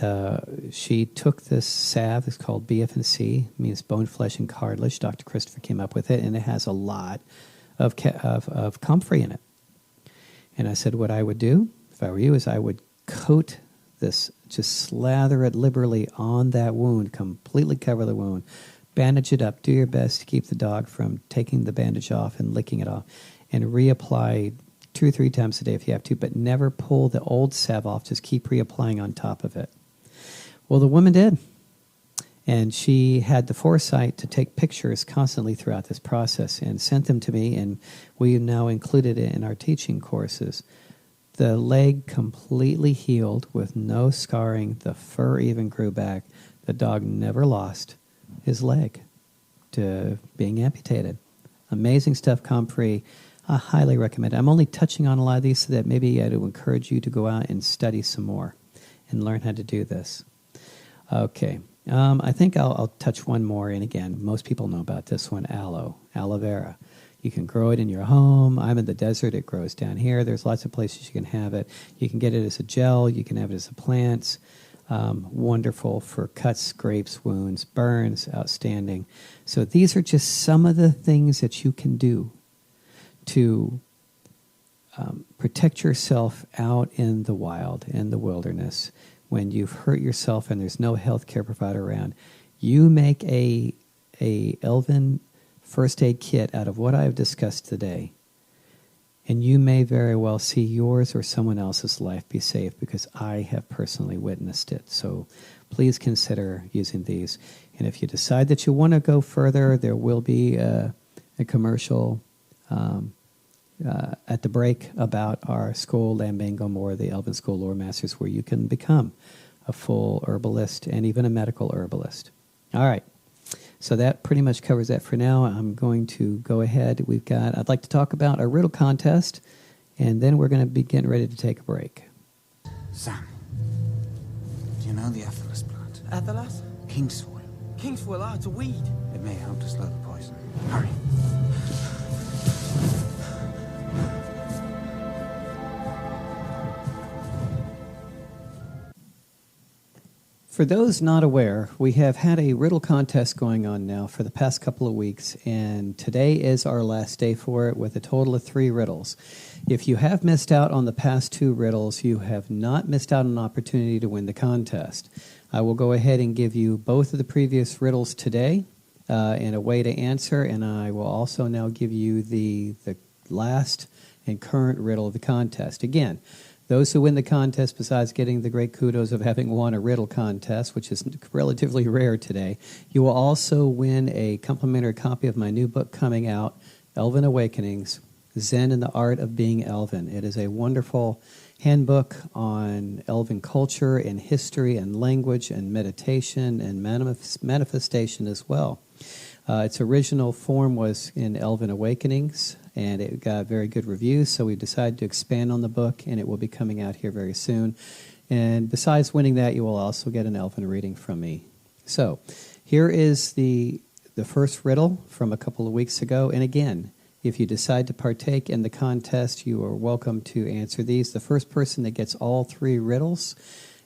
she took this salve. It's called BF&C, means bone, flesh, and cartilage. Dr. Christopher came up with it, and it has a lot of comfrey in it. And I said, what I would do, if I were you, is I would coat this, just slather it liberally on that wound, completely cover the wound, bandage it up, do your best to keep the dog from taking the bandage off and licking it off, and reapply 2 or 3 times a day if you have to, but never pull the old salve off, just keep reapplying on top of it. Well, the woman did. And she had the foresight to take pictures constantly throughout this process and sent them to me, and we now included it in our teaching courses. The leg completely healed with no scarring. The fur even grew back. The dog never lost his leg to being amputated. Amazing stuff, comfrey. I highly recommend it. I'm only touching on a lot of these so that maybe I'd encourage you to go out and study some more and learn how to do this. Okay. I think I'll touch one more, and again, most people know about this one, Aloe Vera. You can grow it in your home. I'm in the desert. It grows down here. There's lots of places you can have it. You can get it as a gel. You can have it as a plant. Wonderful for cuts, scrapes, wounds, burns, outstanding. So these are just some of the things that you can do to protect yourself out in the wild, in the wilderness. When you've hurt yourself and there's no healthcare provider around, you make a Elven First Aid kit out of what I've discussed today. And you may very well see yours or someone else's life be saved, because I have personally witnessed it. So please consider using these. And if you decide that you want to go further, there will be a commercial at the break about our school, Lambango More, the Elven School Lore Masters, where you can become a full herbalist and even a medical herbalist. All right. So that pretty much covers that for now. I'm going to go ahead. I'd like to talk about a riddle contest, and then we're going to be getting ready to take a break. Sam, do you know the Athelas plant? Athelas? Kingsfoil. Kingsfoil, it's a weed. It may help to slow the poison. Hurry. For those not aware, we have had a riddle contest going on now for the past couple of weeks, and today is our last day for it with a total of 3 riddles. If you have missed out on the past 2 riddles, you have not missed out on an opportunity to win the contest. I will go ahead and give you both of the previous riddles today and a way to answer, and I will also now give you the last and current riddle of the contest. Again, those who win the contest, besides getting the great kudos of having won a riddle contest, which is relatively rare today, you will also win a complimentary copy of my new book coming out, Elven Awakenings, Zen and the Art of Being Elven. It is a wonderful handbook on Elven culture and history and language and meditation and manifestation as well. Its original form was in Elven Awakenings, and it got very good reviews, so we decided to expand on the book, and it will be coming out here very soon. And besides winning that, you will also get an Elven reading from me. So here is the first riddle from a couple of weeks ago. And again, if you decide to partake in the contest, you are welcome to answer these. The first person that gets all 3 riddles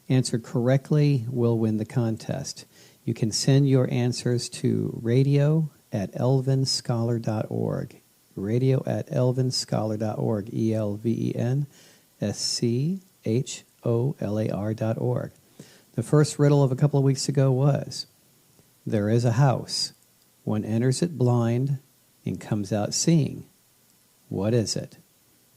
answered correctly will win the contest. You can send your answers to radio@elvenscholar.org. radio@elvenscholar.org, ELVENSCHOLAR.org. The first riddle of a couple of weeks ago was, there is a house. One enters it blind and comes out seeing. What is it?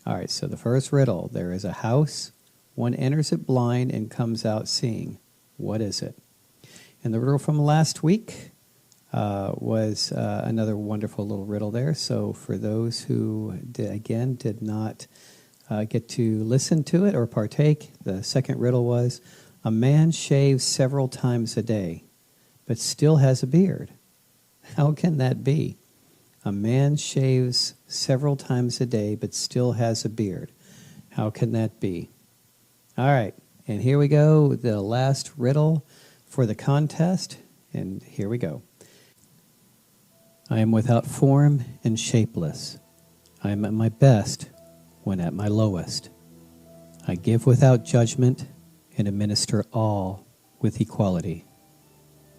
All right, so the first riddle, there is a house. One enters it blind and comes out seeing. What is it? And the riddle from last week was another wonderful little riddle there. So for those who, did not get to listen to it or partake, the second riddle was, a man shaves several times a day, but still has a beard. How can that be? A man shaves several times a day, but still has a beard. How can that be? All right, and here we go, the last riddle for the contest, and here we go. I am without form and shapeless. I am at my best when at my lowest. I give without judgment and administer all with equality.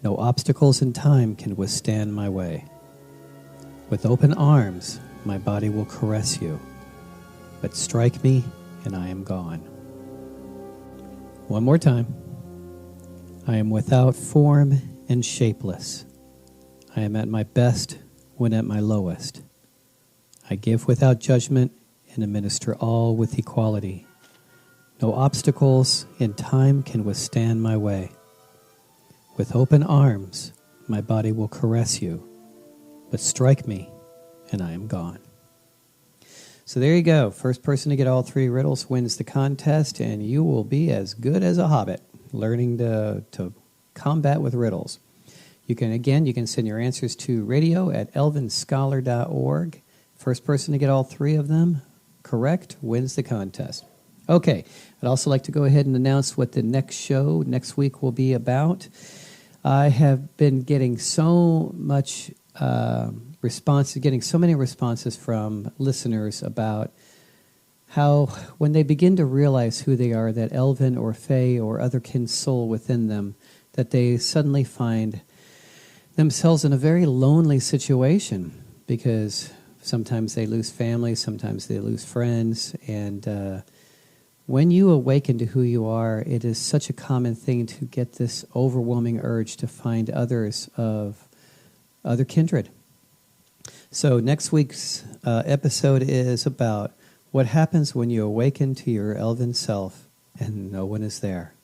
No obstacles in time can withstand my way. With open arms, my body will caress you, but strike me and I am gone. One more time. I am without form and shapeless. I am at my best when at my lowest. I give without judgment and administer all with equality. No obstacles in time can withstand my way. With open arms, my body will caress you, but strike me and I am gone. So there you go. First person to get all 3 riddles wins the contest, and you will be as good as a hobbit learning to combat with riddles. You can send your answers to radio@elvenscholar.org. First person to get all 3 of them correct wins the contest. Okay, I'd also like to go ahead and announce what the next week will be about. I have been getting so much getting so many responses from listeners about how when they begin to realize who they are, that Elven or Fae or other kin soul within them, that they suddenly find themselves in a very lonely situation, because sometimes they lose family, sometimes they lose friends, and when you awaken to who you are, it is such a common thing to get this overwhelming urge to find others of other kindred. So next week's episode is about What happens when you awaken to your elven self and no one is there?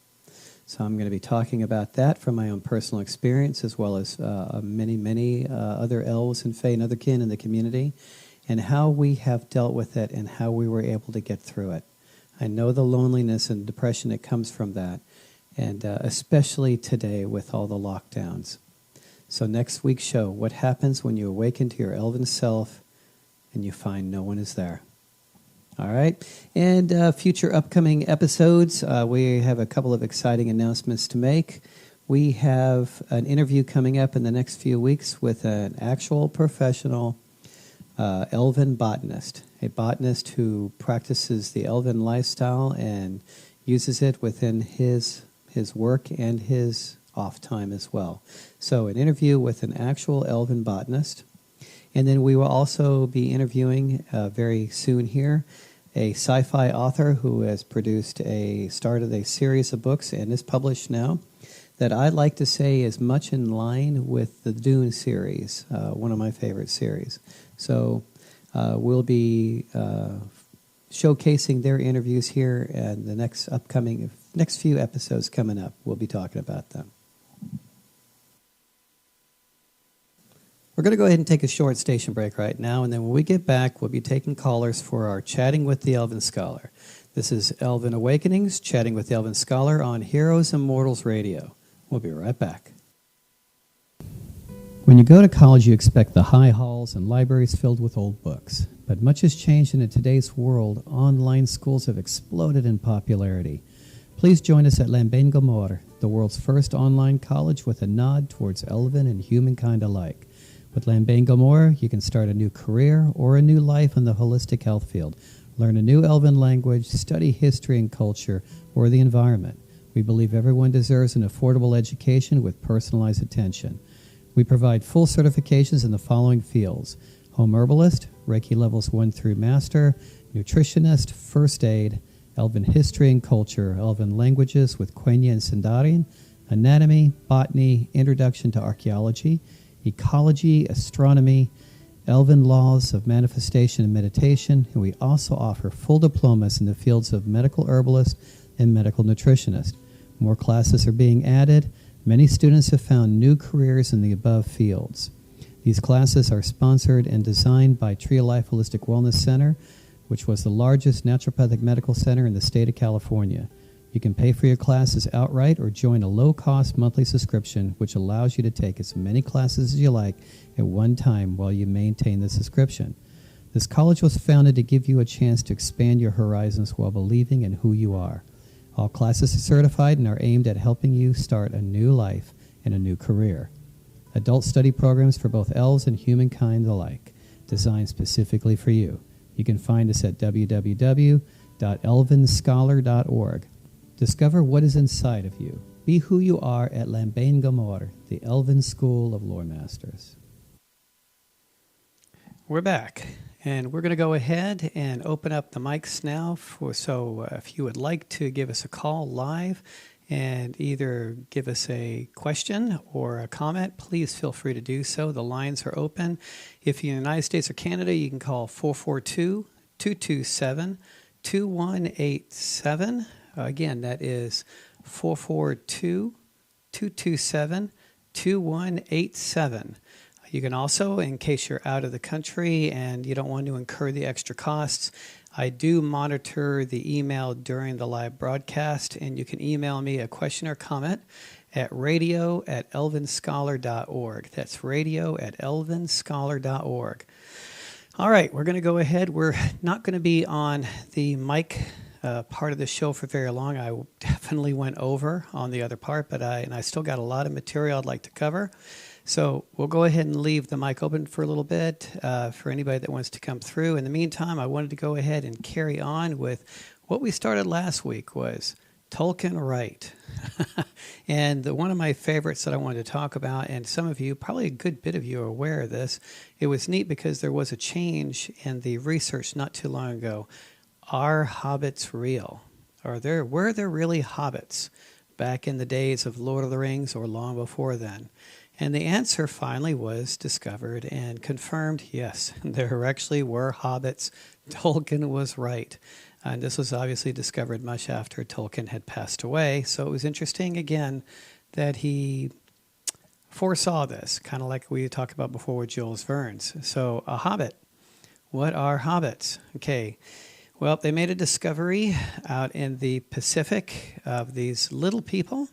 So I'm going to be talking about that from my own personal experience, as well as many other elves and fae and other kin in the community, and how we have dealt with it and how we were able to get through it. I know the loneliness and depression that comes from that, and especially today with all the lockdowns. So next week's show, what happens when you awaken to your elven self and you find no one is there? All right. And future upcoming episodes, we have a couple of exciting announcements to make. We have an interview coming up in the next few weeks with an actual professional elven botanist, a botanist who practices the elven lifestyle and uses it within his work and his off time as well. So an interview with an actual elven botanist. And then we will also be interviewing very soon here a sci-fi author who has started a series of books and is published now that I'd like to say is much in line with the Dune series, one of my favorite series. So we'll be showcasing their interviews here, and the next few episodes coming up, we'll be talking about them. We're going to go ahead and take a short station break right now, and then when we get back, we'll be taking callers for our Chatting with the Elven Scholar. This is Elven Awakenings, Chatting with the Elven Scholar on Heroes and Mortals Radio. We'll be right back. When you go to college, you expect the high halls and libraries filled with old books. But much has changed, and in today's world, online schools have exploded in popularity. Please join us at Lamben Gomor, the world's first online college with a nod towards elven and humankind alike. With Lamben Gomor, you can start a new career or a new life in the holistic health field, learn a new elven language, study history and culture, or the environment. We believe everyone deserves an affordable education with personalized attention. We provide full certifications in the following fields: home herbalist, Reiki levels 1 through master, nutritionist, first aid, elven history and culture, elven languages with Quenya and Sindarian, anatomy, botany, introduction to archaeology, ecology, astronomy, elven laws of manifestation and meditation, and we also offer full diplomas in the fields of medical herbalist and medical nutritionist. More classes are being added. Many students have found new careers in the above fields. These classes are sponsored and designed by Tree of Life Holistic Wellness Center, which was the largest naturopathic medical center in the state of California. You can pay for your classes outright or join a low-cost monthly subscription, which allows you to take as many classes as you like at one time while you maintain the subscription. This college was founded to give you a chance to expand your horizons while believing in who you are. All classes are certified and are aimed at helping you start a new life and a new career. Adult study programs for both elves and humankind alike, designed specifically for you. You can find us at www.elvenscholar.org. Discover what is inside of you. Be who you are at Lamben Gomor, the Elven School of Lore Masters. We're back, and we're going to go ahead and open up the mics now. If you would like to give us a call live and either give us a question or a comment, please feel free to do so. The lines are open. If you're in the United States or Canada, you can call 442-227-2187. Again, that is 442-227-2187. You can also, in case you're out of the country and you don't want to incur the extra costs, I do monitor the email during the live broadcast, and you can email me a question or comment at radio@elvenscholar.org. That's radio@elvenscholar.org. All right, we're going to go ahead. We're not going to be on the mic part of the show for very long. I definitely went over on the other part, but I still got a lot of material I'd like to cover. So we'll go ahead and leave the mic open for a little bit for anybody that wants to come through. In the meantime, I wanted to go ahead and carry on with what we started last week was Tolkien Right. And one of my favorites that I wanted to talk about, and some of you, probably a good bit of you are aware of this, it was neat because there was a change in the research not too long ago. Are hobbits real? Were there really hobbits back in the days of Lord of the Rings or long before then? And the answer finally was discovered and confirmed. Yes, there actually were hobbits. Tolkien was right. And this was obviously discovered much after Tolkien had passed away. So it was interesting, again, that he foresaw this, kind of like we talked about before with Jules Verne's. So a hobbit. What are hobbits? Okay. Well, they made a discovery out in the Pacific of these little people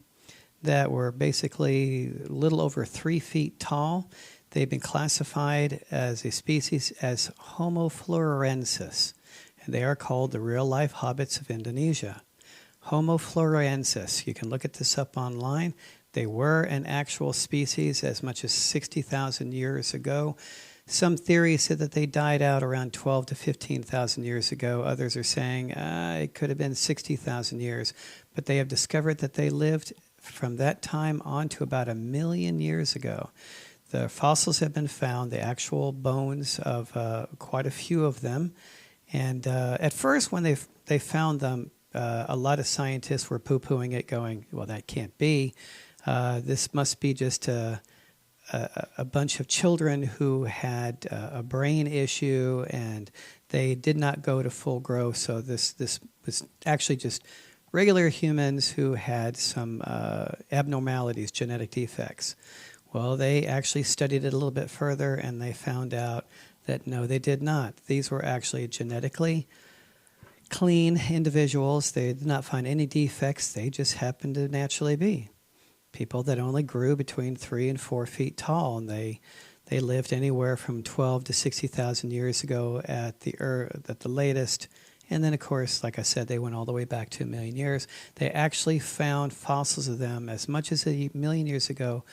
that were basically a little over 3 feet tall. They've been classified as a species as Homo florensis, and they are called the real-life hobbits of Indonesia. Homo florensis, you can look at this up online. They were an actual species as much as 60,000 years ago. Some theories said that they died out around 12 to 15,000 years ago. Others are saying it could have been 60,000 years. But they have discovered that they lived from that time on to about 1 million years ago. The fossils have been found, the actual bones of quite a few of them. And at first, when they found them, a lot of scientists were poo-pooing it, going, well, that can't be. This must be just a bunch of children who had a brain issue, and they did not go to full growth. So this was actually just regular humans who had some abnormalities, genetic defects. Well, they actually studied it a little bit further, and they found out that no, they did not. These were actually genetically clean individuals. They did not find any defects. They just happened to naturally be people that only grew between 3 and 4 feet tall, and they lived anywhere from 12 to 60,000 years ago at the latest. And then, of course, like I said, they went all the way back to 1 million years. They actually found fossils of them as much as 1 million years ago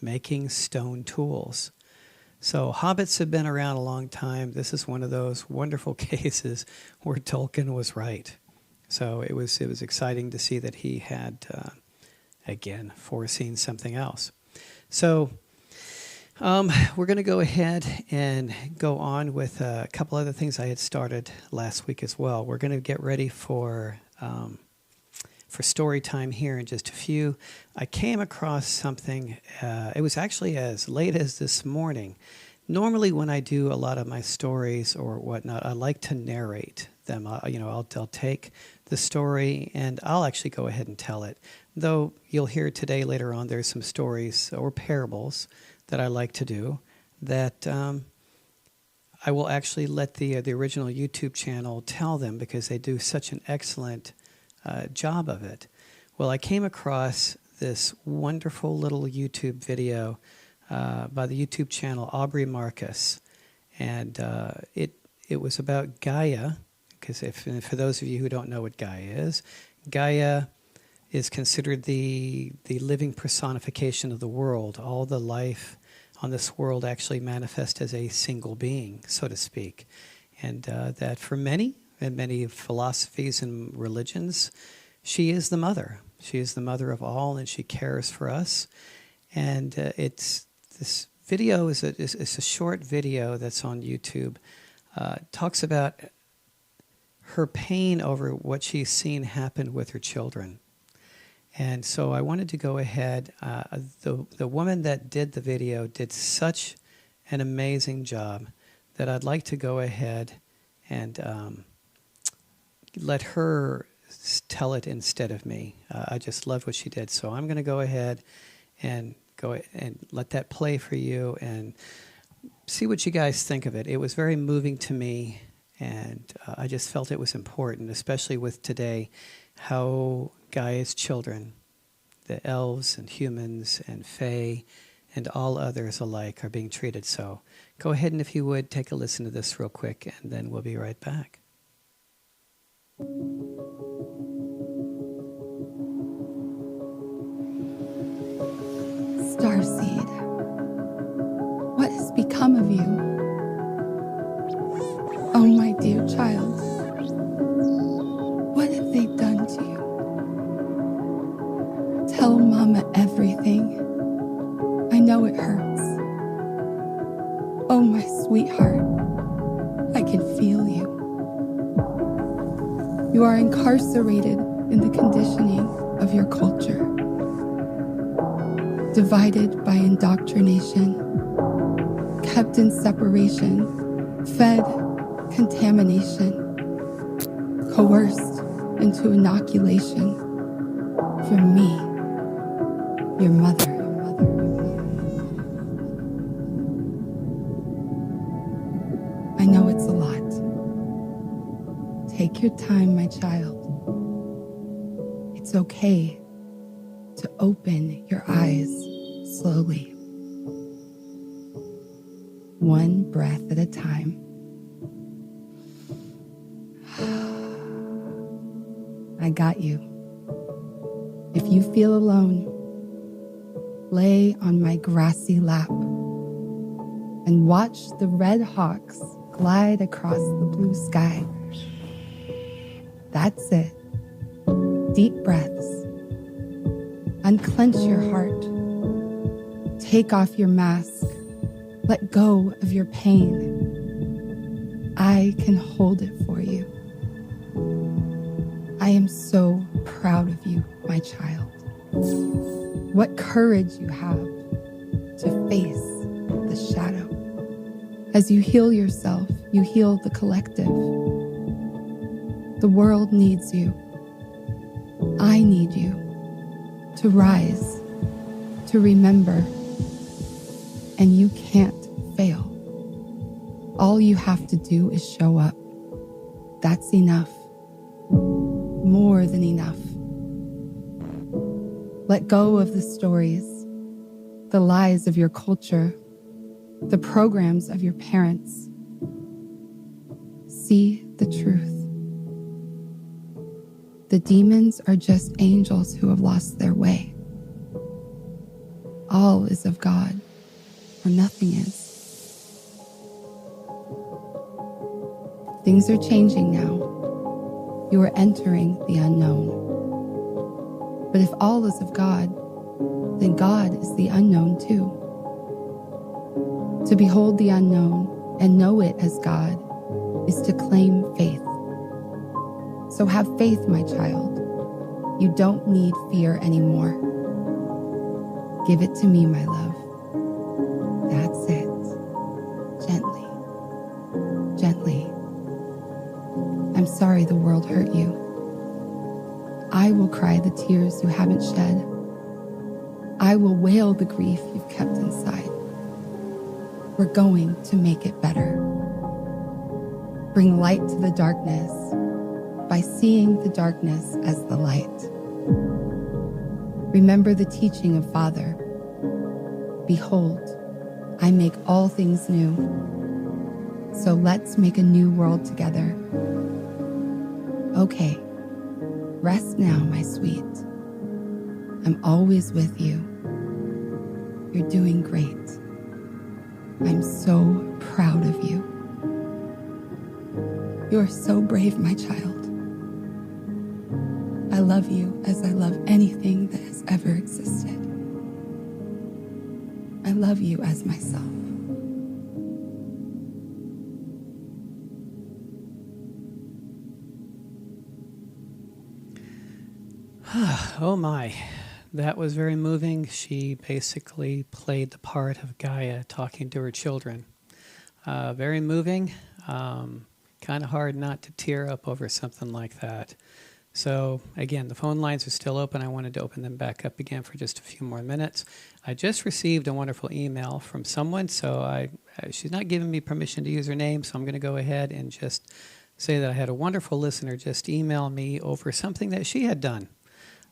making stone tools. So hobbits have been around a long time. This is one of those wonderful cases where Tolkien was right. So it was exciting to see that he had, again, foreseen something else. So we're going to go ahead and go on with a couple other things I had started last week as well. We're going to get ready for story time here in just a few. I came across something. It was actually as late as this morning. Normally, when I do a lot of my stories or whatnot, I like to narrate them. I'll take the story and I'll actually go ahead and tell it. Though you'll hear today later on, there's some stories or parables that I like to do that I will actually let the original YouTube channel tell them because they do such an excellent job of it. Well, I came across this wonderful little YouTube video by the YouTube channel Aubrey Marcus, and it was about Gaia. Because for those of you who don't know what Gaia is considered the living personification of the world. All the life on this world actually manifests as a single being, so to speak, and that for many philosophies and religions, she is the mother. She is the mother of all, and she cares for us. And this video is a short video that's on YouTube. Talks about her pain over what she's seen happen with her children. And so I wanted to go ahead. The woman that did the video did such an amazing job that I'd like to go ahead and let her tell it instead of me. I just love what she did. So I'm going to go ahead and let that play for you and see what you guys think of it. It was very moving to me, and I just felt it was important, especially with today, how Gaia's children, the elves and humans and fae and all others alike, are being treated. So go ahead and, if you would, take a listen to this real quick, and then we'll be right back. Starseed, what has become of you? Oh, my dear child, what have they done to you? Tell Mama everything. I know it hurts. Oh, my sweetheart, I can feel you. You are incarcerated in the conditioning of your culture. divided by indoctrination, kept in separation, fed contamination, coerced into inoculation from me, your mother. I know it's a lot. Take your time, my child. It's okay to open your eyes slowly, one breath at a time. I got you. If you feel alone, lay on my grassy lap and watch the red hawks glide across the blue sky. That's it. Deep breaths. Unclench your heart. Take off your mask. Let go of your pain. I can hold it for you. I am so proud of you, my child. What courage you have to face the shadow. As you heal yourself, you heal the collective. The world needs you. I need you to rise, to remember, and you can't fail. All you have to do is show up. That's enough. More than enough. Let go of the stories, the lies of your culture, the programs of your parents. See the truth. The demons are just angels who have lost their way. All is of God, or nothing is. Things are changing now. You are entering the unknown. But if all is of God, then God is the unknown too. To behold the unknown and know it as God is to claim faith. So have faith, my child. You don't need fear anymore. Give it to me, my love. That's it. Gently. Gently. I'm sorry the world hurt you. I will cry the tears you haven't shed. I will wail the grief you've kept inside. We're going to make it better. Bring light to the darkness by seeing the darkness as the light. Remember the teaching of Father. Behold, I make all things new. So let's make a new world together. Okay, rest now, my sweet. I'm always with you. You're doing great. I'm so proud of you. You're so brave, my child. I love you as I love anything that has ever existed. I love you as myself. Oh my, that was very moving. She basically played the part of Gaia talking to her children. Very moving. Kind of hard not to tear up over something like that. So again, the phone lines are still open. I wanted to open them back up again for just a few more minutes. I just received a wonderful email from someone, so she's not giving me permission to use her name, so I'm going to go ahead and just say that I had a wonderful listener just email me over something that she had done.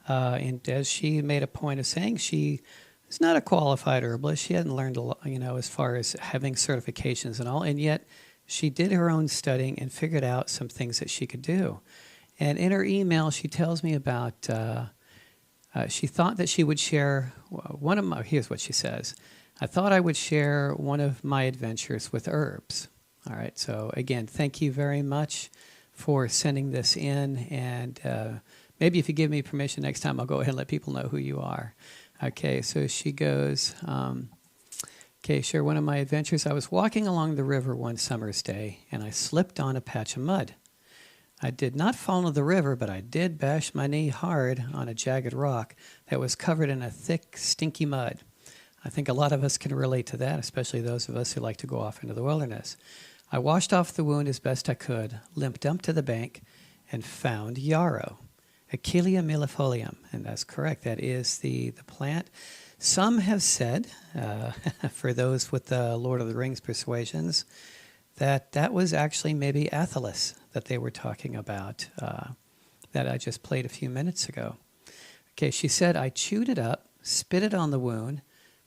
And as she made a point of saying, she is not a qualified herbalist. She hadn't learned a lot, as far as having certifications and all, and yet she did her own studying and figured out some things that she could do. And in her email, she tells me about, she thought that she would share here's what she says. I thought I would share one of my adventures with herbs. All right, so again, thank you very much for sending this in. And maybe if you give me permission next time, I'll go ahead and let people know who you are. Okay, so she goes, share one of my adventures. I was walking along the river one summer's day, and I slipped on a patch of mud. I did not fall into the river, but I did bash my knee hard on a jagged rock that was covered in a thick, stinky mud. I think a lot of us can relate to that, especially those of us who like to go off into the wilderness. I washed off the wound as best I could, limped up to the bank, and found yarrow, Achillea millefolium. And that's correct. That is the plant. Some have said, for those with the Lord of the Rings persuasions, that was actually maybe Athelas that they were talking about, that I just played a few minutes ago. Okay, she said, I chewed it up, spit it on the wound,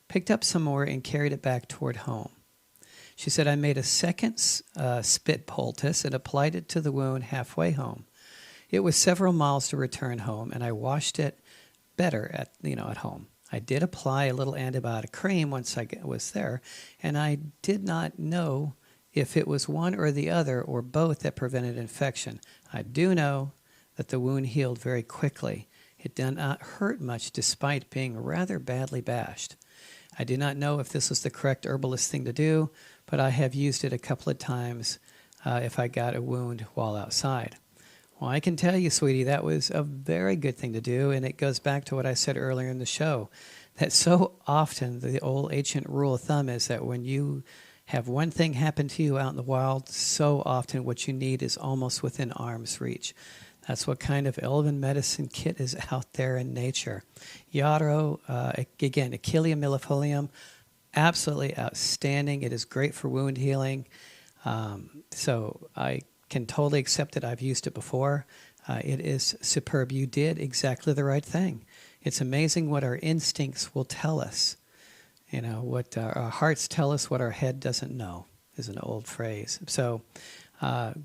picked up some more, and carried it back toward home. She said, I made a second spit poultice and applied it to the wound halfway home. It was several miles to return home, and I washed it better at home. I did apply a little antibiotic cream once I was there, and I did not know if it was one or the other or both that prevented infection. I do know that the wound healed very quickly. It did not hurt much despite being rather badly bashed. I do not know if this was the correct herbalist thing to do, but I have used it a couple of times if I got a wound while outside. Well, I can tell you, sweetie, that was a very good thing to do, and it goes back to what I said earlier in the show, that so often the old ancient rule of thumb is that when you have one thing happen to you out in the wild, so often what you need is almost within arm's reach. That's what kind of elven medicine kit is out there in nature. Yarrow, again, Achillea millefolium, absolutely outstanding. It is great for wound healing. So I can totally accept it. I've used it before. It is superb. You did exactly the right thing. It's amazing what our instincts will tell us. You know, what our hearts tell us, what our head doesn't know, is an old phrase. So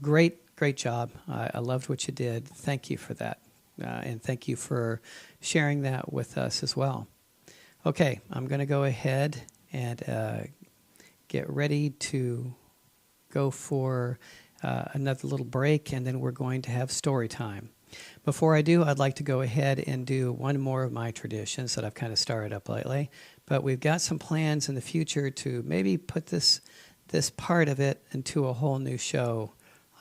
great job. I loved what you did. Thank you for that. And thank you for sharing that with us as well. Okay, I'm going to go ahead and get ready to go for another little break, and then we're going to have story time. Before I do, I'd like to go ahead and do one more of my traditions that I've kind of started up lately. But we've got some plans in the future to maybe put this part of it into a whole new show.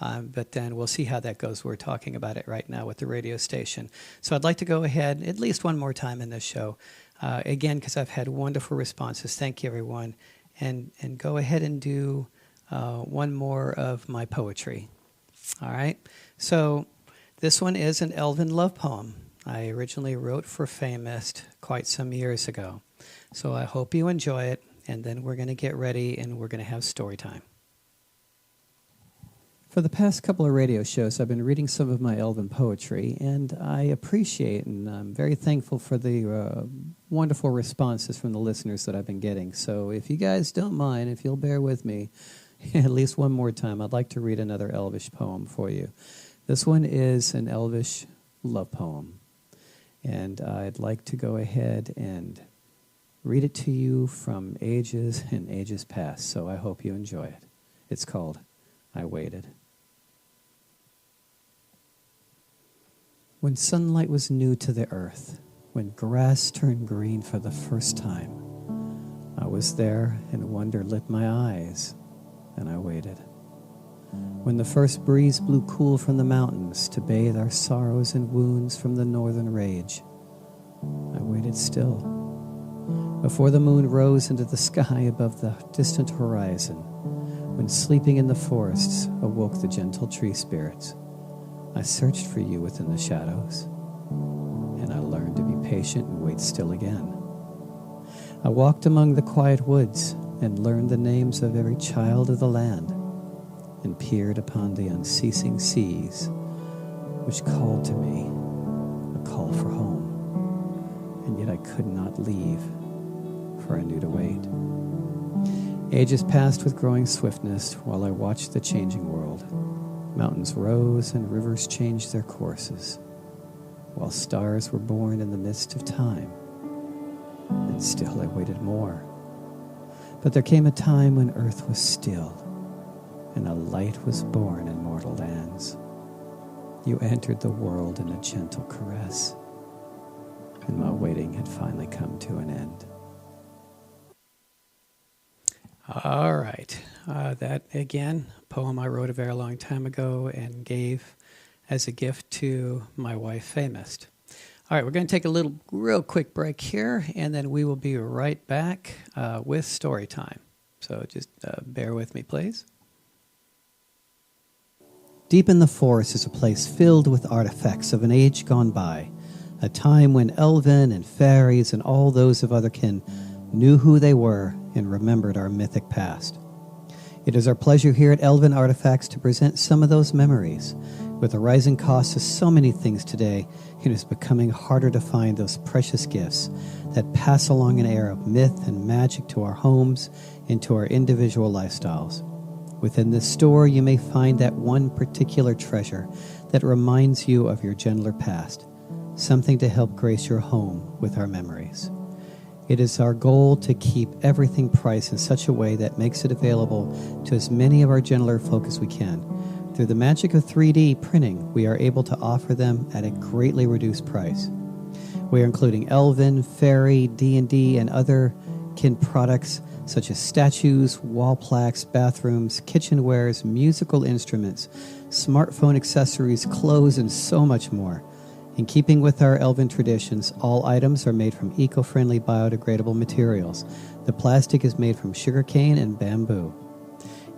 But then we'll see how that goes. We're talking about it right now with the radio station. So I'd like to go ahead at least one more time in this show. Again, because I've had wonderful responses. Thank you, everyone. And go ahead and do one more of my poetry. All right? So this one is an Elven love poem I originally wrote for Famist quite some years ago. So I hope you enjoy it, and then we're going to get ready and we're going to have story time. For the past couple of radio shows, I've been reading some of my Elven poetry, and I appreciate and I'm very thankful for the wonderful responses from the listeners that I've been getting. So if you guys don't mind, if you'll bear with me at least one more time, I'd like to read another Elvish poem for you. This one is an Elvish love poem, and I'd like to go ahead and read it to you from ages and ages past, so I hope you enjoy it. It's called I Waited. When sunlight was new to the earth, when grass turned green for the first time, I was there and wonder lit my eyes, and I waited. When the first breeze blew cool from the mountains to bathe our sorrows and wounds from the northern rage, I waited still. Before the moon rose into the sky above the distant horizon, when sleeping in the forests awoke the gentle tree spirits, I searched for you within the shadows, and I learned to be patient and wait still again. I walked among the quiet woods and learned the names of every child of the land, and peered upon the unceasing seas, which called to me, a call for home, and yet I could not leave, for I knew to wait. Ages passed with growing swiftness while I watched the changing world. Mountains rose and rivers changed their courses, while stars were born in the midst of time, and still I waited more. But there came a time when earth was still, and a light was born in mortal lands. You entered the world in a gentle caress, and my waiting had finally come to an end. All right. That, again, a poem I wrote a very long time ago and gave as a gift to my wife, Famist. All right, we're going to take a real quick break here, and then we will be right back with story time. So just bear with me, please. Deep in the forest is a place filled with artifacts of an age gone by, a time when elven and fairies and all those of other kin knew who they were and remembered our mythic past. It is our pleasure here at Elven Artifacts to present some of those memories. With the rising costs of so many things today, it is becoming harder to find those precious gifts that pass along an air of myth and magic to our homes and to our individual lifestyles. Within this store, you may find that one particular treasure that reminds you of your gentler past, something to help grace your home with our memories. It is our goal to keep everything priced in such a way that makes it available to as many of our gentler folk as we can. Through the magic of 3D printing, we are able to offer them at a greatly reduced price. We are including Elven, Fairy, D&D, and other kin products such as statues, wall plaques, bathrooms, kitchenwares, musical instruments, smartphone accessories, clothes, and so much more. In keeping with our Elven traditions, all items are made from eco-friendly biodegradable materials. The plastic is made from sugarcane and bamboo.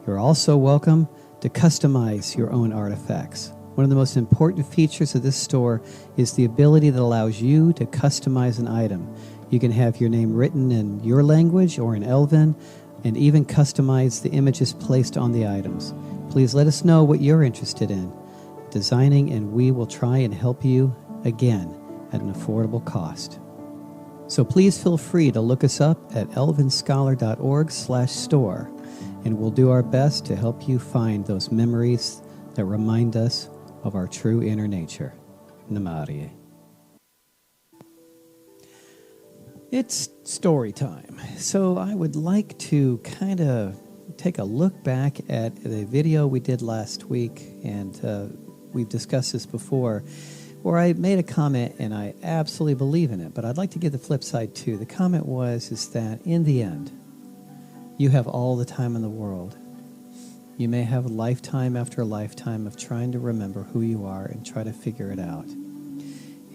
You're also welcome to customize your own artifacts. One of the most important features of this store is the ability that allows you to customize an item. You can have your name written in your language or in Elven, and even customize the images placed on the items. Please let us know what you're interested in designing, and we will try and help you, again, at an affordable cost. So please feel free to look us up at elvenscholar.org/store, and we'll do our best to help you find those memories that remind us of our true inner nature. Namaste. It's story time. So I would like to kind of take a look back at the video we did last week, and we've discussed this before, where I made a comment, and I absolutely believe in it, but I'd like to give the flip side too. The comment is that in the end, you have all the time in the world. You may have lifetime after lifetime of trying to remember who you are and try to figure it out.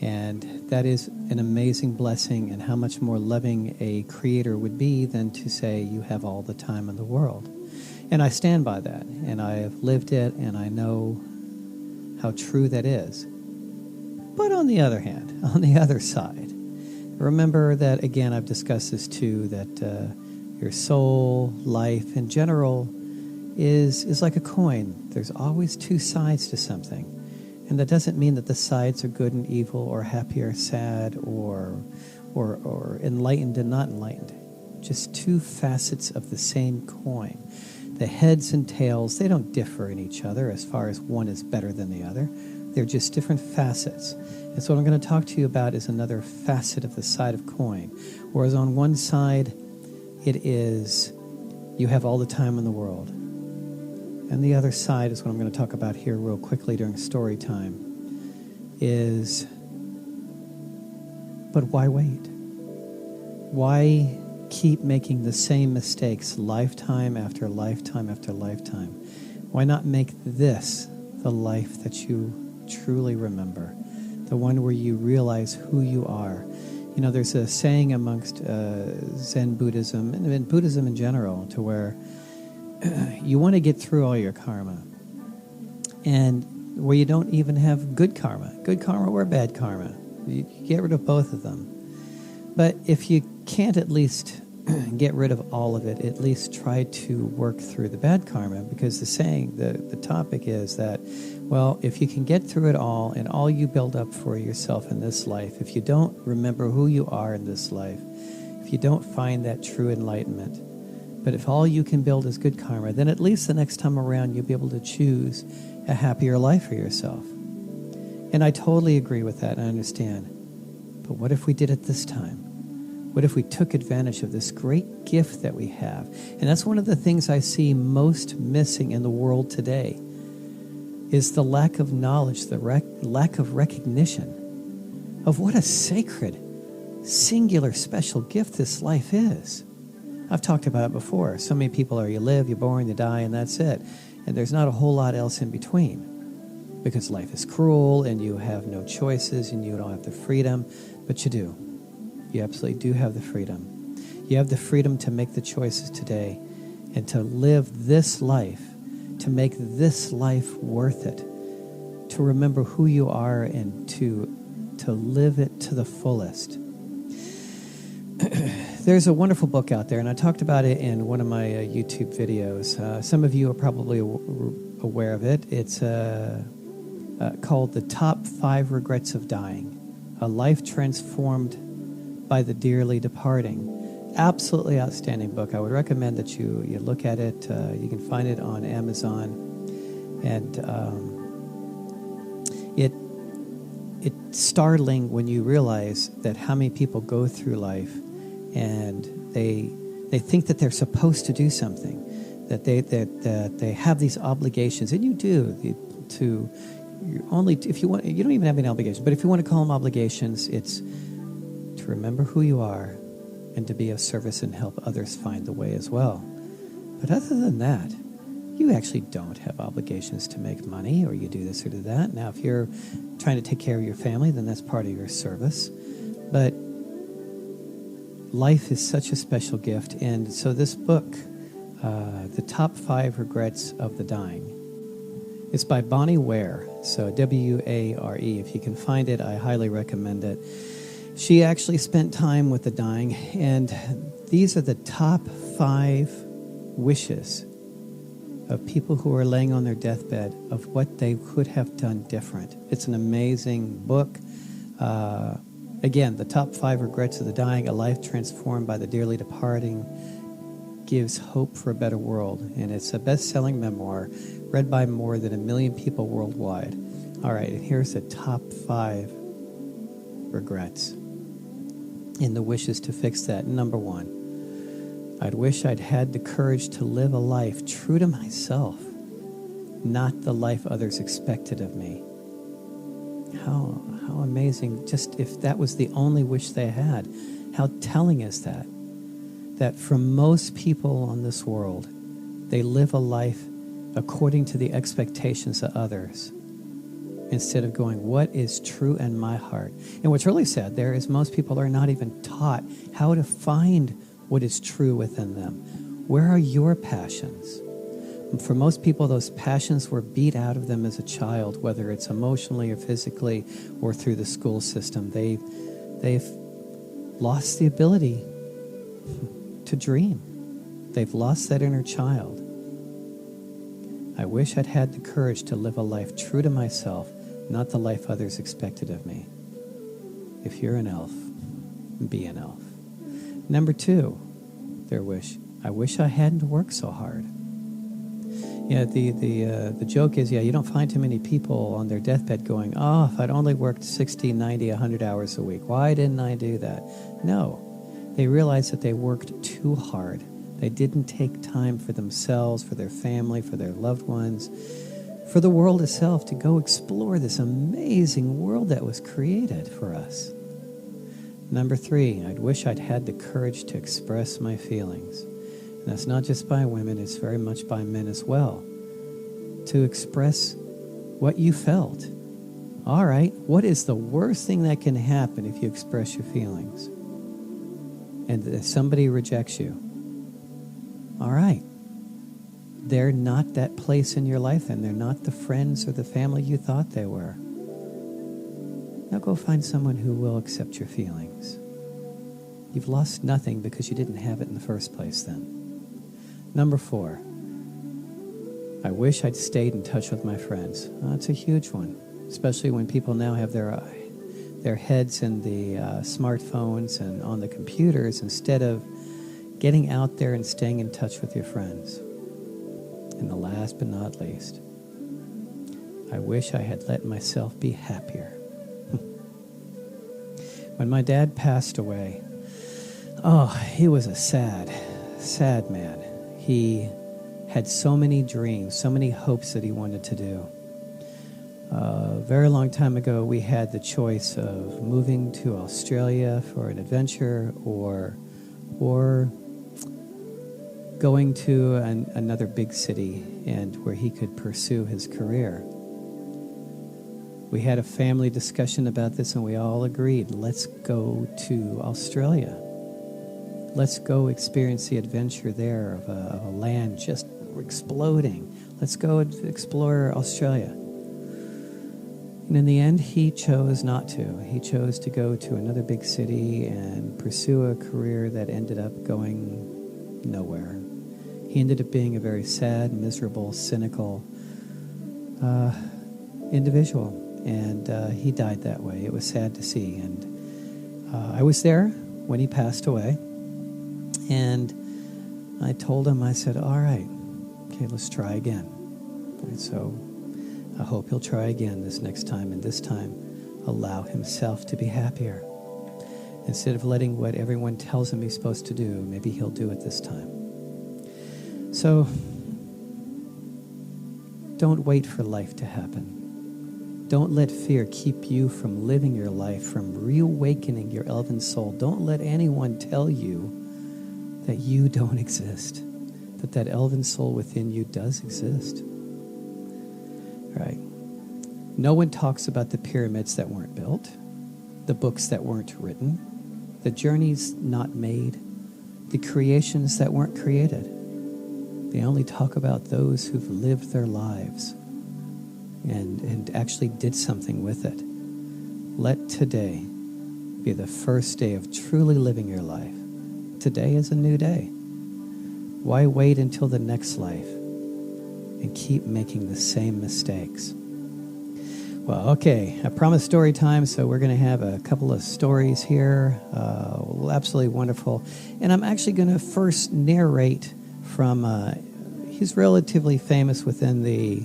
And that is an amazing blessing, and how much more loving a creator would be than to say you have all the time in the world. And I stand by that, and I have lived it, and I know how true that is. But on the other hand, on the other side, remember that, again, I've discussed this too, that your soul, life in general, is like a coin. There's always two sides to something. And that doesn't mean that the sides are good and evil, or happy or sad, or enlightened and not enlightened. Just two facets of the same coin. The heads and tails, they don't differ in each other as far as one is better than the other. They're just different facets. And so what I'm going to talk to you about is another facet of the side of coin. Whereas on one side, it is you have all the time in the world. And the other side is what I'm going to talk about here real quickly during story time is, but why wait? Why keep making the same mistakes lifetime after lifetime after lifetime? Why not make this the life that you truly remember? The one where you realize who you are. You know, there's a saying amongst Zen Buddhism, and in Buddhism in general, to where you want to get through all your karma, and where you don't even have good karma or bad karma. You get rid of both of them. But if you can't at least get rid of all of it, at least try to work through the bad karma, because the saying, the topic is that, well, if you can get through it all and all you build up for yourself in this life, if you don't remember who you are in this life, if you don't find that true enlightenment, but if all you can build is good karma, then at least the next time around you'll be able to choose a happier life for yourself. And I totally agree with that, I understand. But what if we did it this time? What if we took advantage of this great gift that we have? And that's one of the things I see most missing in the world today, is the lack of knowledge, the lack of recognition of what a sacred, singular, special gift this life is. I've talked about it before. So many people are, you live, you're born, you die, and that's it. And there's not a whole lot else in between. because life is cruel and you have no choices and you don't have the freedom, but you do. You absolutely do have the freedom. You have the freedom to make the choices today and to live this life, to make this life worth it, to remember who you are and to live it to the fullest. There's a wonderful book out there, and I talked about it in one of my YouTube videos. Some of you are probably aware of it. It's called The Top 5 Regrets of Dying, A Life Transformed by the Dearly Departing. Absolutely outstanding book. I would recommend that you look at it. You can find it on Amazon. And it's startling when you realize that how many people go through life and they think that they're supposed to do something, that they have these obligations, and you do. If you want, you don't even have any obligations. But if you want to call them obligations, it's to remember who you are and to be of service and help others find the way as well. But other than that, you actually don't have obligations to make money, or you do this or do that. Now, if you're trying to take care of your family, then that's part of your service. But life is such a special gift. And so this book, The Top 5 Regrets of the Dying, it's by Bonnie Ware. So Ware. If you can find it, I highly recommend it. She actually spent time with the dying, and these are the top 5 wishes of people who are laying on their deathbed of what they could have done different. It's an amazing book. Again, The Top 5 Regrets of the Dying, A Life Transformed by the Dearly Departing, gives hope for a better world. And it's a best-selling memoir read by more than 1 million people worldwide. All right, and here's the top 5 regrets and the wishes to fix that. Number 1, I'd wish I'd had the courage to live a life true to myself, not the life others expected of me. How amazing, just if that was the only wish they had. How telling is that? That for most people on this world, they live a life according to the expectations of others, instead of going, what is true in my heart? And what's really sad there is most people are not even taught how to find what is true within them. Where are your passions? For most people, those passions were beat out of them as a child, whether it's emotionally or physically or through the school system. They've lost the ability to dream. They've lost that inner child. I wish I'd had the courage to live a life true to myself, not the life others expected of me. If you're an elf, be an elf. Number 2, their wish. I wish I hadn't worked so hard. Yeah, the joke is, you don't find too many people on their deathbed going, if I'd only worked 60, 90, 100 hours a week. Why didn't I do that? No. They realized that they worked too hard. They didn't take time for themselves, for their family, for their loved ones, for the world itself, to go explore this amazing world that was created for us. Number 3, I'd wish I'd had the courage to express my feelings. And that's not just by women, it's very much by men as well. To express what you felt. All right, what is the worst thing that can happen if you express your feelings? And if somebody rejects you, all right, they're not that place in your life, and they're not the friends or the family you thought they were. Now go find someone who will accept your feelings. You've lost nothing because you didn't have it in the first place then. Number 4, I wish I'd stayed in touch with my friends. That's a huge one, especially when people now have their heads in the smartphones and on the computers instead of getting out there and staying in touch with your friends. And the last but not least, I wish I had let myself be happier. When my dad passed away, he was a sad, sad man. He had so many dreams, so many hopes that he wanted to do. A very long time ago, we had the choice of moving to Australia for an adventure or going to another big city and where he could pursue his career. We had a family discussion about this, and we all agreed, let's go to Australia. Let's go experience the adventure there of a land just exploding. Let's go and explore Australia. And in the end, he chose not to. He chose to go to another big city and pursue a career that ended up going nowhere. He ended up being a very sad, miserable, cynical individual. And he died that way. It was sad to see. And I was there when he passed away. And I told him, I said, all right, okay, let's try again. And so I hope he'll try again this next time. And this time, allow himself to be happier. Instead of letting what everyone tells him he's supposed to do, maybe he'll do it this time. So don't wait for life to happen. Don't let fear keep you from living your life, from reawakening your elven soul. Don't let anyone tell you that you don't exist, that elven soul within you does exist. Right? No one talks about the pyramids that weren't built, the books that weren't written, the journeys not made, the creations that weren't created. They only talk about those who've lived their lives and actually did something with it. Let today be the first day of truly living your life. Today is a new day. Why wait until the next life and keep making the same mistakes? Well, okay, I promised story time, so we're going to have a couple of stories here. Absolutely wonderful. And I'm actually going to first narrate from, he's relatively famous within the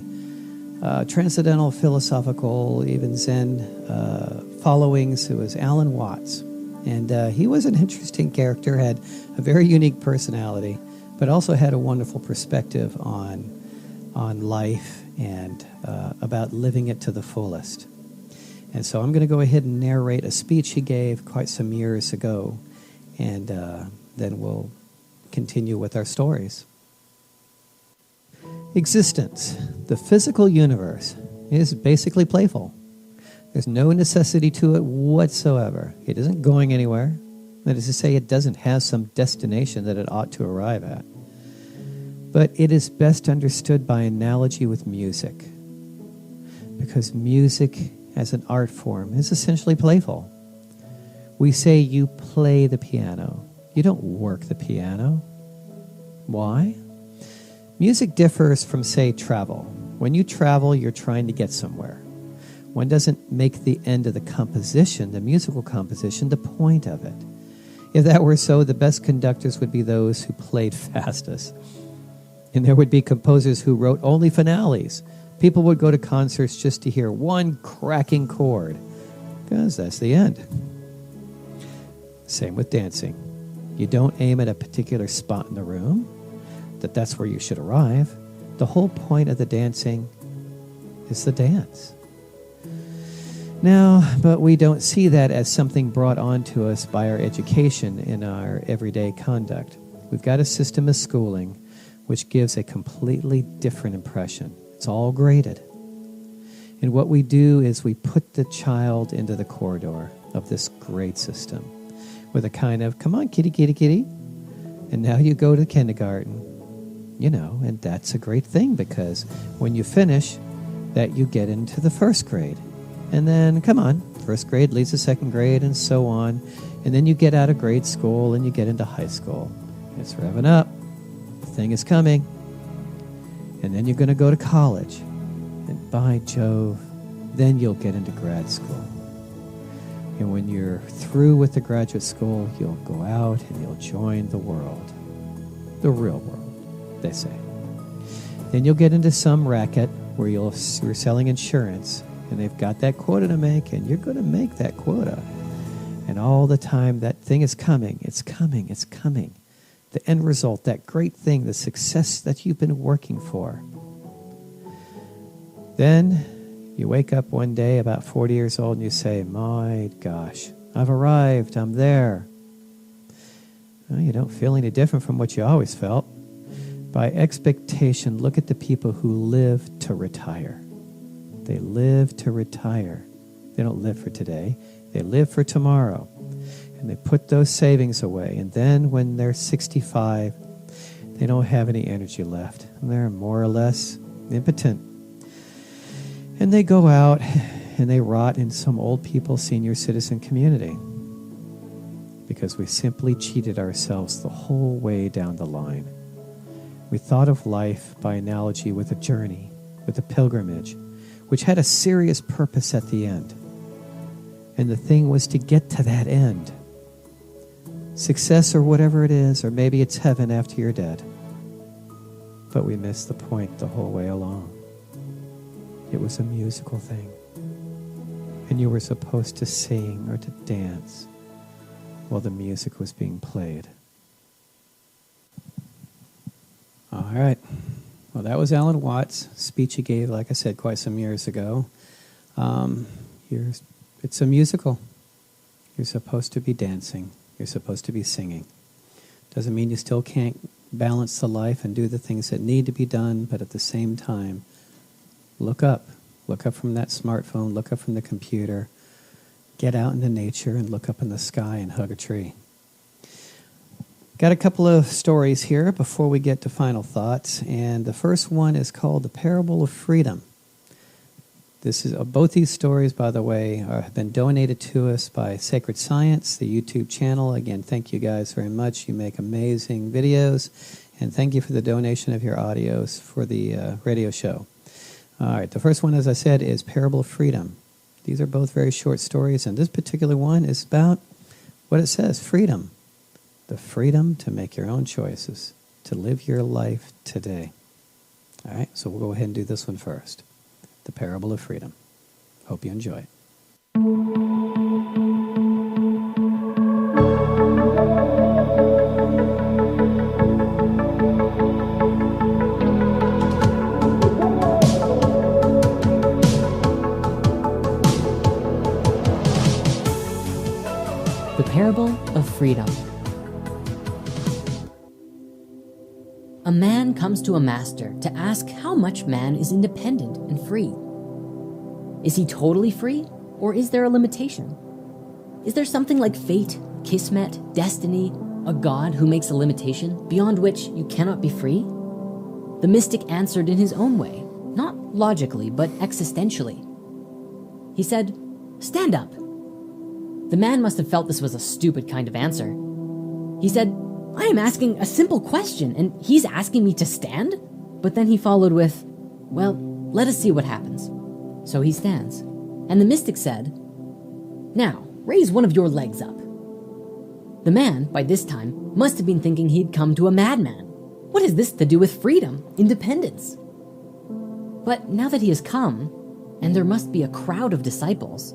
transcendental, philosophical, even Zen followings, who was Alan Watts. And he was an interesting character, had a very unique personality, but also had a wonderful perspective on life and about living it to the fullest. And so I'm going to go ahead and narrate a speech he gave quite some years ago, and then we'll continue with our stories. Existence, the physical universe, is basically playful. There's no necessity to it whatsoever. It isn't going anywhere. That is to say, it doesn't have some destination that it ought to arrive at. But it is best understood by analogy with music, because music as an art form is essentially playful. We say you play the piano. You don't work the piano. Why? Music differs from, say, travel. When you travel, you're trying to get somewhere. One doesn't make the end of the composition, the musical composition, the point of it. If that were so, the best conductors would be those who played fastest. And there would be composers who wrote only finales. People would go to concerts just to hear one cracking chord, because that's the end. Same with dancing. You don't aim at a particular spot in the room, that's where you should arrive. The whole point of the dancing is the dance. Now, but we don't see that as something brought on to us by our education in our everyday conduct. We've got a system of schooling which gives a completely different impression. It's all graded. And what we do is we put the child into the corridor of this grade system with a kind of, come on, kitty, kitty, kitty. And now you go to kindergarten, and that's a great thing, because when you finish that, you get into the first grade. And then, come on, first grade leads to second grade and so on. And then you get out of grade school and you get into high school. It's revving up. The thing is coming. And then you're going to go to college. And by Jove, then you'll get into grad school. And when you're through with the graduate school, you'll go out and you'll join the world. The real world, they say. Then you'll get into some racket where you're selling insurance, and they've got that quota to make, and you're going to make that quota. And all the time, that thing is coming. It's coming. It's coming. The end result, that great thing, the success that you've been working for. Then you wake up one day about 40 years old and you say, my gosh, I've arrived. I'm there. Well, you don't feel any different from what you always felt. By expectation, look at the people who live to retire. They live to retire. They don't live for today. They live for tomorrow. And they put those savings away. And then when they're 65, they don't have any energy left. And they're more or less impotent. And they go out and they rot in some old people senior citizen community. Because we simply cheated ourselves the whole way down the line. We thought of life by analogy with a journey, with a pilgrimage, which had a serious purpose at the end. And the thing was to get to that end. Success or whatever it is, or maybe it's heaven after you're dead. But we missed the point the whole way along. It was a musical thing. And you were supposed to sing or to dance while the music was being played. All right. Well, that was Alan Watts' speech he gave, like I said, quite some years ago. It's a musical. You're supposed to be dancing. You're supposed to be singing. Doesn't mean you still can't balance the life and do the things that need to be done, but at the same time, look up. Look up from that smartphone. Look up from the computer. Get out into nature and look up in the sky and hug a tree. Got a couple of stories here before we get to final thoughts, and the first one is called The Parable of Freedom. This is both these stories, by the way, have been donated to us by Sacred Science, the YouTube channel. Again, thank you guys very much. You make amazing videos, and thank you for the donation of your audios for the radio show. All right, the first one, as I said, is Parable of Freedom. These are both very short stories, and this particular one is about what it says, freedom. The freedom to make your own choices, to live your life today. All right, so we'll go ahead and do this one first. The Parable of Freedom. Hope you enjoy it. The Parable of Freedom. A man comes to a master to ask how much man is independent and free. Is he totally free, or is there a limitation? Is there something like fate, kismet, destiny, a god who makes a limitation beyond which you cannot be free? The mystic answered in his own way, not logically, but existentially. He said, "Stand up." The man must have felt this was a stupid kind of answer. He said, "I am asking a simple question, and he's asking me to stand?" But then he followed with, "Well, let us see what happens." So he stands, and the mystic said, "Now, raise one of your legs up." The man, by this time, must have been thinking he'd come to a madman. What has this to do with freedom, independence? But now that he has come, and there must be a crowd of disciples,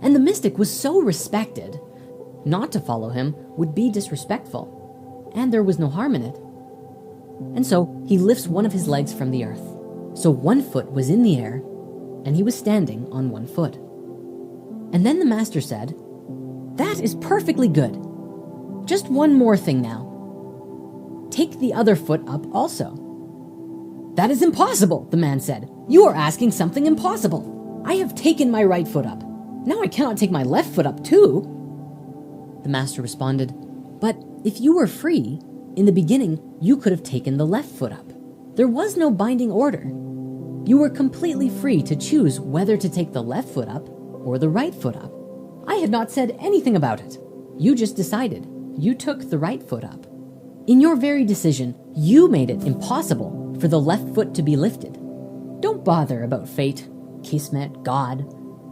and the mystic was so respected, not to follow him would be disrespectful. And there was no harm in it. And so he lifts one of his legs from the earth. So one foot was in the air, and he was standing on one foot. And then the master said, "That is perfectly good. Just one more thing now. Take the other foot up also." "That is impossible," the man said. "You are asking something impossible. I have taken my right foot up. Now I cannot take my left foot up too." The master responded, "But if you were free, in the beginning, you could have taken the left foot up. There was no binding order. You were completely free to choose whether to take the left foot up or the right foot up. I had not said anything about it. You just decided. You took the right foot up. In your very decision, you made it impossible for the left foot to be lifted. Don't bother about fate, kismet, God.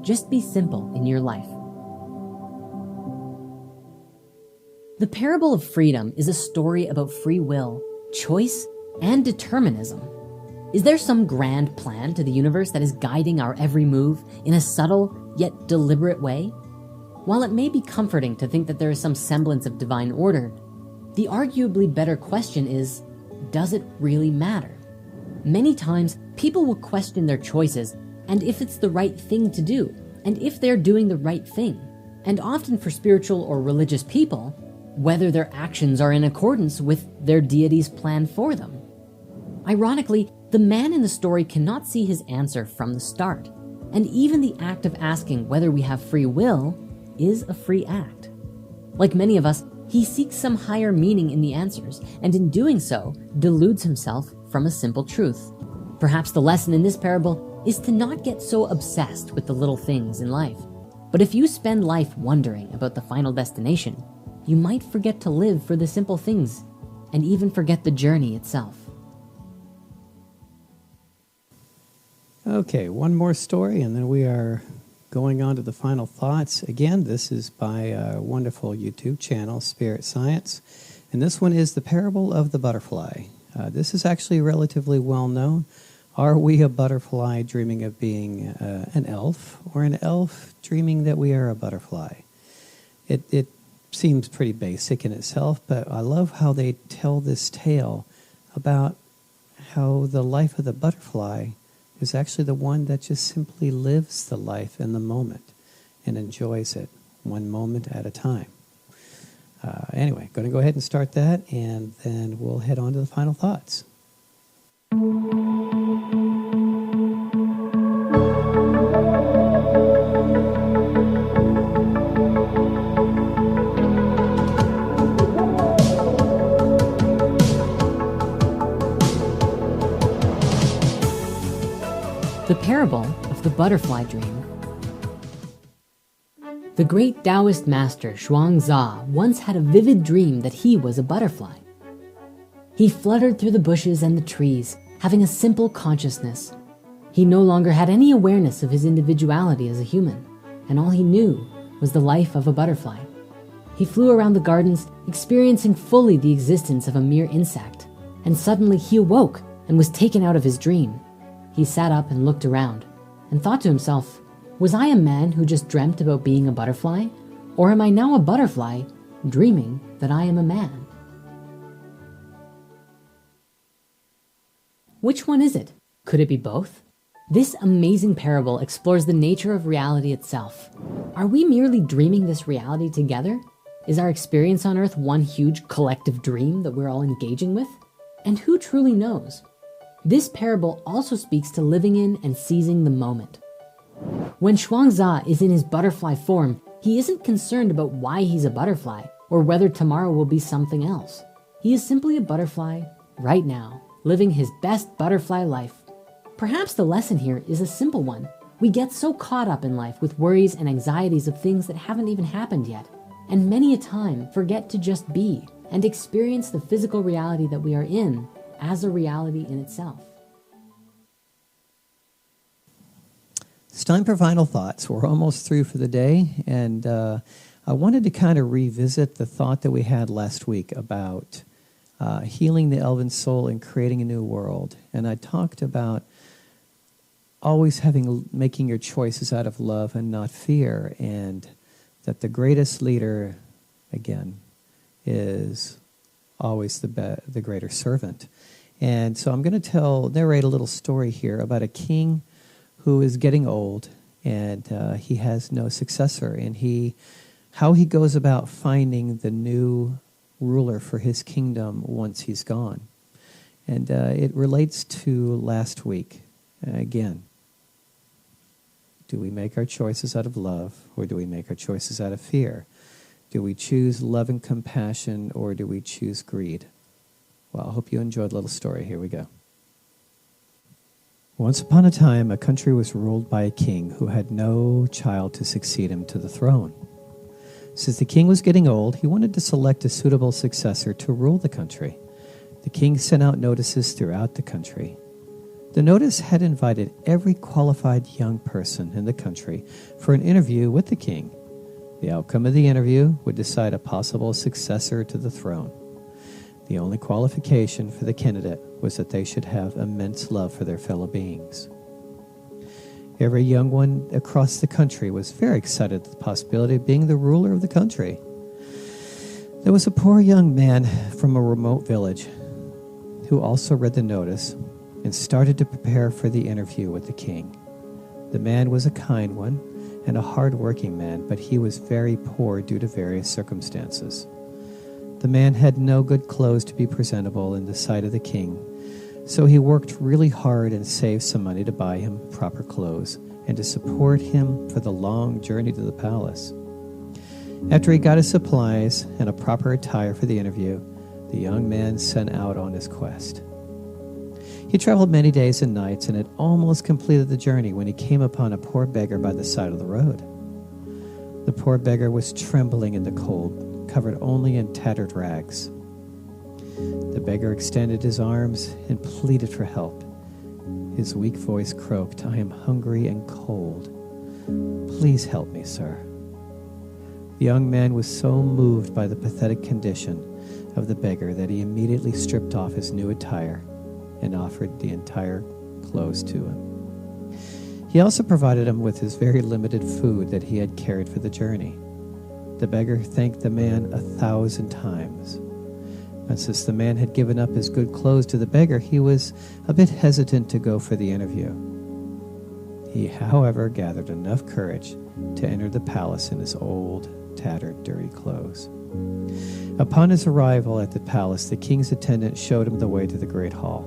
Just be simple in your life." The Parable of Freedom is a story about free will, choice, and determinism. Is there some grand plan to the universe that is guiding our every move in a subtle yet deliberate way? While it may be comforting to think that there is some semblance of divine order, the arguably better question is, does it really matter? Many times, people will question their choices and if it's the right thing to do, and if they're doing the right thing. And often for spiritual or religious people, whether their actions are in accordance with their deity's plan for them. Ironically, the man in the story cannot see his answer from the start. And even the act of asking whether we have free will is a free act. Like many of us, he seeks some higher meaning in the answers, and in doing so, deludes himself from a simple truth. Perhaps the lesson in this parable is to not get so obsessed with the little things in life. But if you spend life wondering about the final destination, you might forget to live for the simple things and even forget the journey itself. Okay, one more story, and then we are going on to the final thoughts. Again, this is by a wonderful YouTube channel, Spirit Science, and this one is The Parable of the Butterfly. This is actually relatively well known. Are we a butterfly dreaming of being an elf, or an elf dreaming that we are a butterfly? It seems pretty basic in itself, but I love how they tell this tale about how the life of the butterfly is actually the one that just simply lives the life in the moment and enjoys it one moment at a time. Anyway, going to go ahead and start that, and then we'll head on to the final thoughts. The Parable of the Butterfly Dream. The great Taoist master Zhuangzi once had a vivid dream that he was a butterfly. He fluttered through the bushes and the trees, having a simple consciousness. He no longer had any awareness of his individuality as a human, and all he knew was the life of a butterfly. He flew around the gardens, experiencing fully the existence of a mere insect, and suddenly he awoke and was taken out of his dream. He sat up and looked around and thought to himself, was I a man who just dreamt about being a butterfly? Or am I now a butterfly dreaming that I am a man? Which one is it? Could it be both? This amazing parable explores the nature of reality itself. Are we merely dreaming this reality together? Is our experience on Earth one huge collective dream that we're all engaging with? And who truly knows? This parable also speaks to living in and seizing the moment. When Zhuangzi is in his butterfly form, he isn't concerned about why he's a butterfly or whether tomorrow will be something else. He is simply a butterfly right now, living his best butterfly life. Perhaps the lesson here is a simple one. We get so caught up in life with worries and anxieties of things that haven't even happened yet, and many a time forget to just be and experience the physical reality that we are in as a reality in itself. It's time for final thoughts. We're almost through for the day, and I wanted to kind of revisit the thought that we had last week about healing the elven soul and creating a new world. And I talked about always making your choices out of love and not fear, and that the greatest leader, again, is always the greater servant. And so I'm going to narrate a little story here about a king who is getting old, and he has no successor, and how he goes about finding the new ruler for his kingdom once he's gone. And it relates to last week. Again, do we make our choices out of love, or do we make our choices out of fear? Do we choose love and compassion, or do we choose greed? Well, I hope you enjoyed the little story. Here we go. Once upon a time, a country was ruled by a king who had no child to succeed him to the throne. Since the king was getting old, he wanted to select a suitable successor to rule the country. The king sent out notices throughout the country. The notice had invited every qualified young person in the country for an interview with the king. The outcome of the interview would decide a possible successor to the throne. The only qualification for the candidate was that they should have immense love for their fellow beings. Every young one across the country was very excited at the possibility of being the ruler of the country. There was a poor young man from a remote village who also read the notice and started to prepare for the interview with the king. The man was a kind one and a hard-working man, but he was very poor due to various circumstances. The man had no good clothes to be presentable in the sight of the king, so he worked really hard and saved some money to buy him proper clothes and to support him for the long journey to the palace. After he got his supplies and a proper attire for the interview, the young man set out on his quest. He traveled many days and nights and had almost completed the journey when he came upon a poor beggar by the side of the road. The poor beggar was trembling in the cold, covered only in tattered rags. The beggar extended his arms and pleaded for help. His weak voice croaked, "I am hungry and cold. Please help me, sir." The young man was so moved by the pathetic condition of the beggar that he immediately stripped off his new attire and offered the entire clothes to him. He also provided him with his very limited food that he had carried for the journey. The beggar thanked the man 1,000 times. And since the man had given up his good clothes to the beggar, he was a bit hesitant to go for the interview. He, however, gathered enough courage to enter the palace in his old, tattered, dirty clothes. Upon his arrival at the palace, the king's attendant showed him the way to the great hall.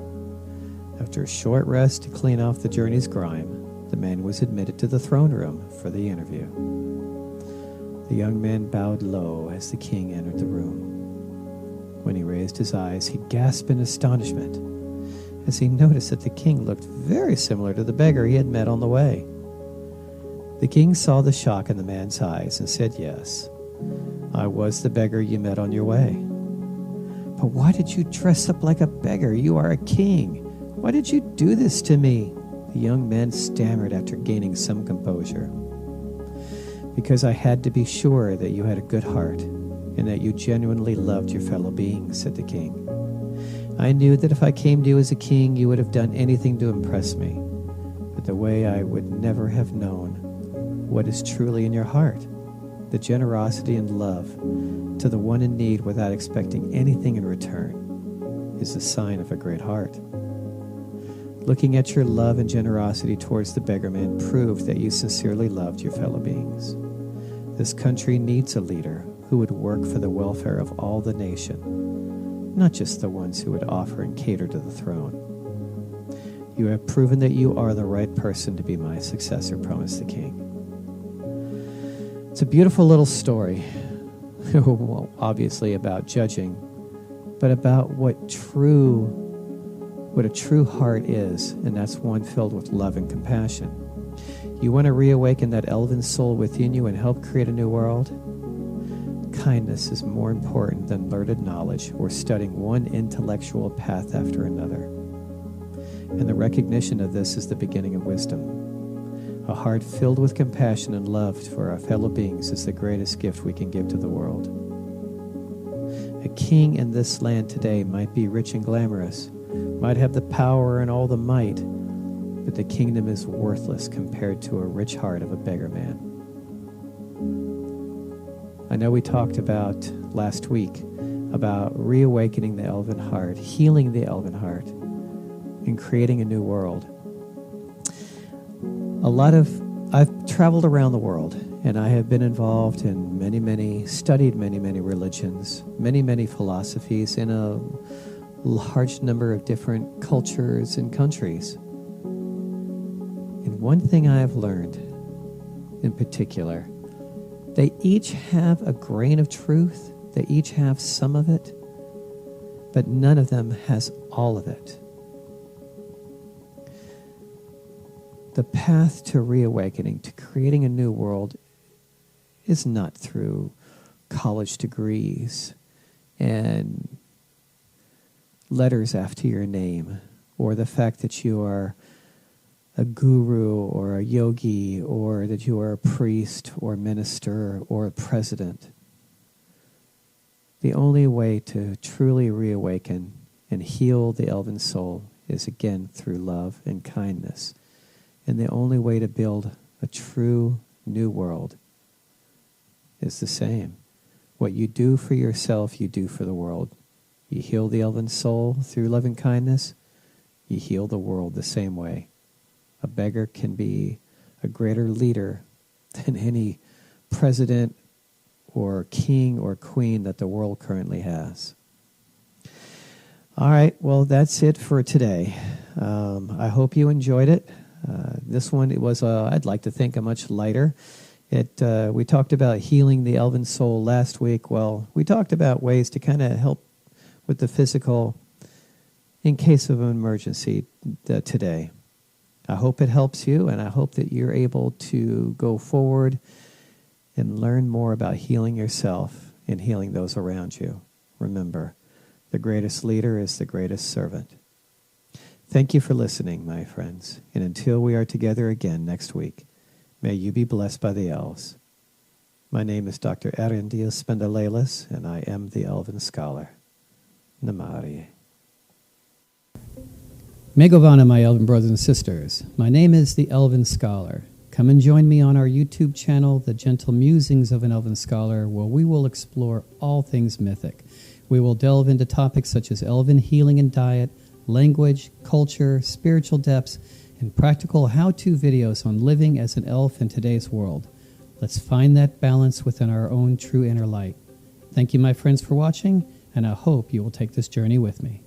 After a short rest to clean off the journey's grime, the man was admitted to the throne room for the interview. The young man bowed low as the king entered the room. When he raised his eyes, he gasped in astonishment as he noticed that the king looked very similar to the beggar he had met on the way. The king saw the shock in the man's eyes and said, "Yes, I was the beggar you met on your way." "But why did you dress up like a beggar? You are a king. Why did you do this to me?" The young man stammered after gaining some composure. "Because I had to be sure that you had a good heart and that you genuinely loved your fellow beings," said the king. "I knew that if I came to you as a king, you would have done anything to impress me. But the way I would never have known what is truly in your heart, the generosity and love to the one in need without expecting anything in return, is the sign of a great heart. Looking at your love and generosity towards the beggarman proved that you sincerely loved your fellow beings. This country needs a leader who would work for the welfare of all the nation, not just the ones who would offer and cater to the throne. You have proven that you are the right person to be my successor," promised the king. It's a beautiful little story, well, obviously about judging, but about what a true heart is, and that's one filled with love and compassion. You want to reawaken that elven soul within you and help create a new world? Kindness is more important than learned knowledge or studying one intellectual path after another. And the recognition of this is the beginning of wisdom. A heart filled with compassion and love for our fellow beings is the greatest gift we can give to the world. A king in this land today might be rich and glamorous, might have the power and all the might, but the kingdom is worthless compared to a rich heart of a beggar man. I know we talked about last week about reawakening the elven heart, healing the elven heart, and creating a new world. I've traveled around the world, and I have been involved in studied many religions, many philosophies in a large number of different cultures and countries. And one thing I have learned in particular, they each have a grain of truth, they each have some of it, but none of them has all of it. The path to reawakening, to creating a new world, is not through college degrees and letters after your name, or the fact that you are a guru or a yogi, or that you are a priest or minister or a president. The only way to truly reawaken and heal the elven soul is again through love and kindness. And the only way to build a true new world is the same. What you do for yourself, you do for the world. You heal the elven soul through love and kindness, you heal the world the same way. A beggar can be a greater leader than any president or king or queen that the world currently has. All right, well, that's it for today. I hope you enjoyed it. This one, it was, I'd like to think, a much lighter. We talked about healing the elven soul last week. Well, we talked about ways to kind of help with the physical in case of an emergency today. I hope it helps you, and I hope that you're able to go forward and learn more about healing yourself and healing those around you. Remember, the greatest leader is the greatest servant. Thank you for listening, my friends, and until we are together again next week, may you be blessed by the elves. My name is Dr. Arindius Spendalelis, and I am the Elven Scholar. Namarie. Mae Govannen, my Elven brothers and sisters. My name is the Elven Scholar. Come and join me on our YouTube channel, The Gentle Musings of an Elven Scholar, where we will explore all things mythic. We will delve into topics such as elven healing and diet, language, culture, spiritual depths, and practical how-to videos on living as an elf in today's world. Let's find that balance within our own true inner light. Thank you, my friends, for watching, and I hope you will take this journey with me.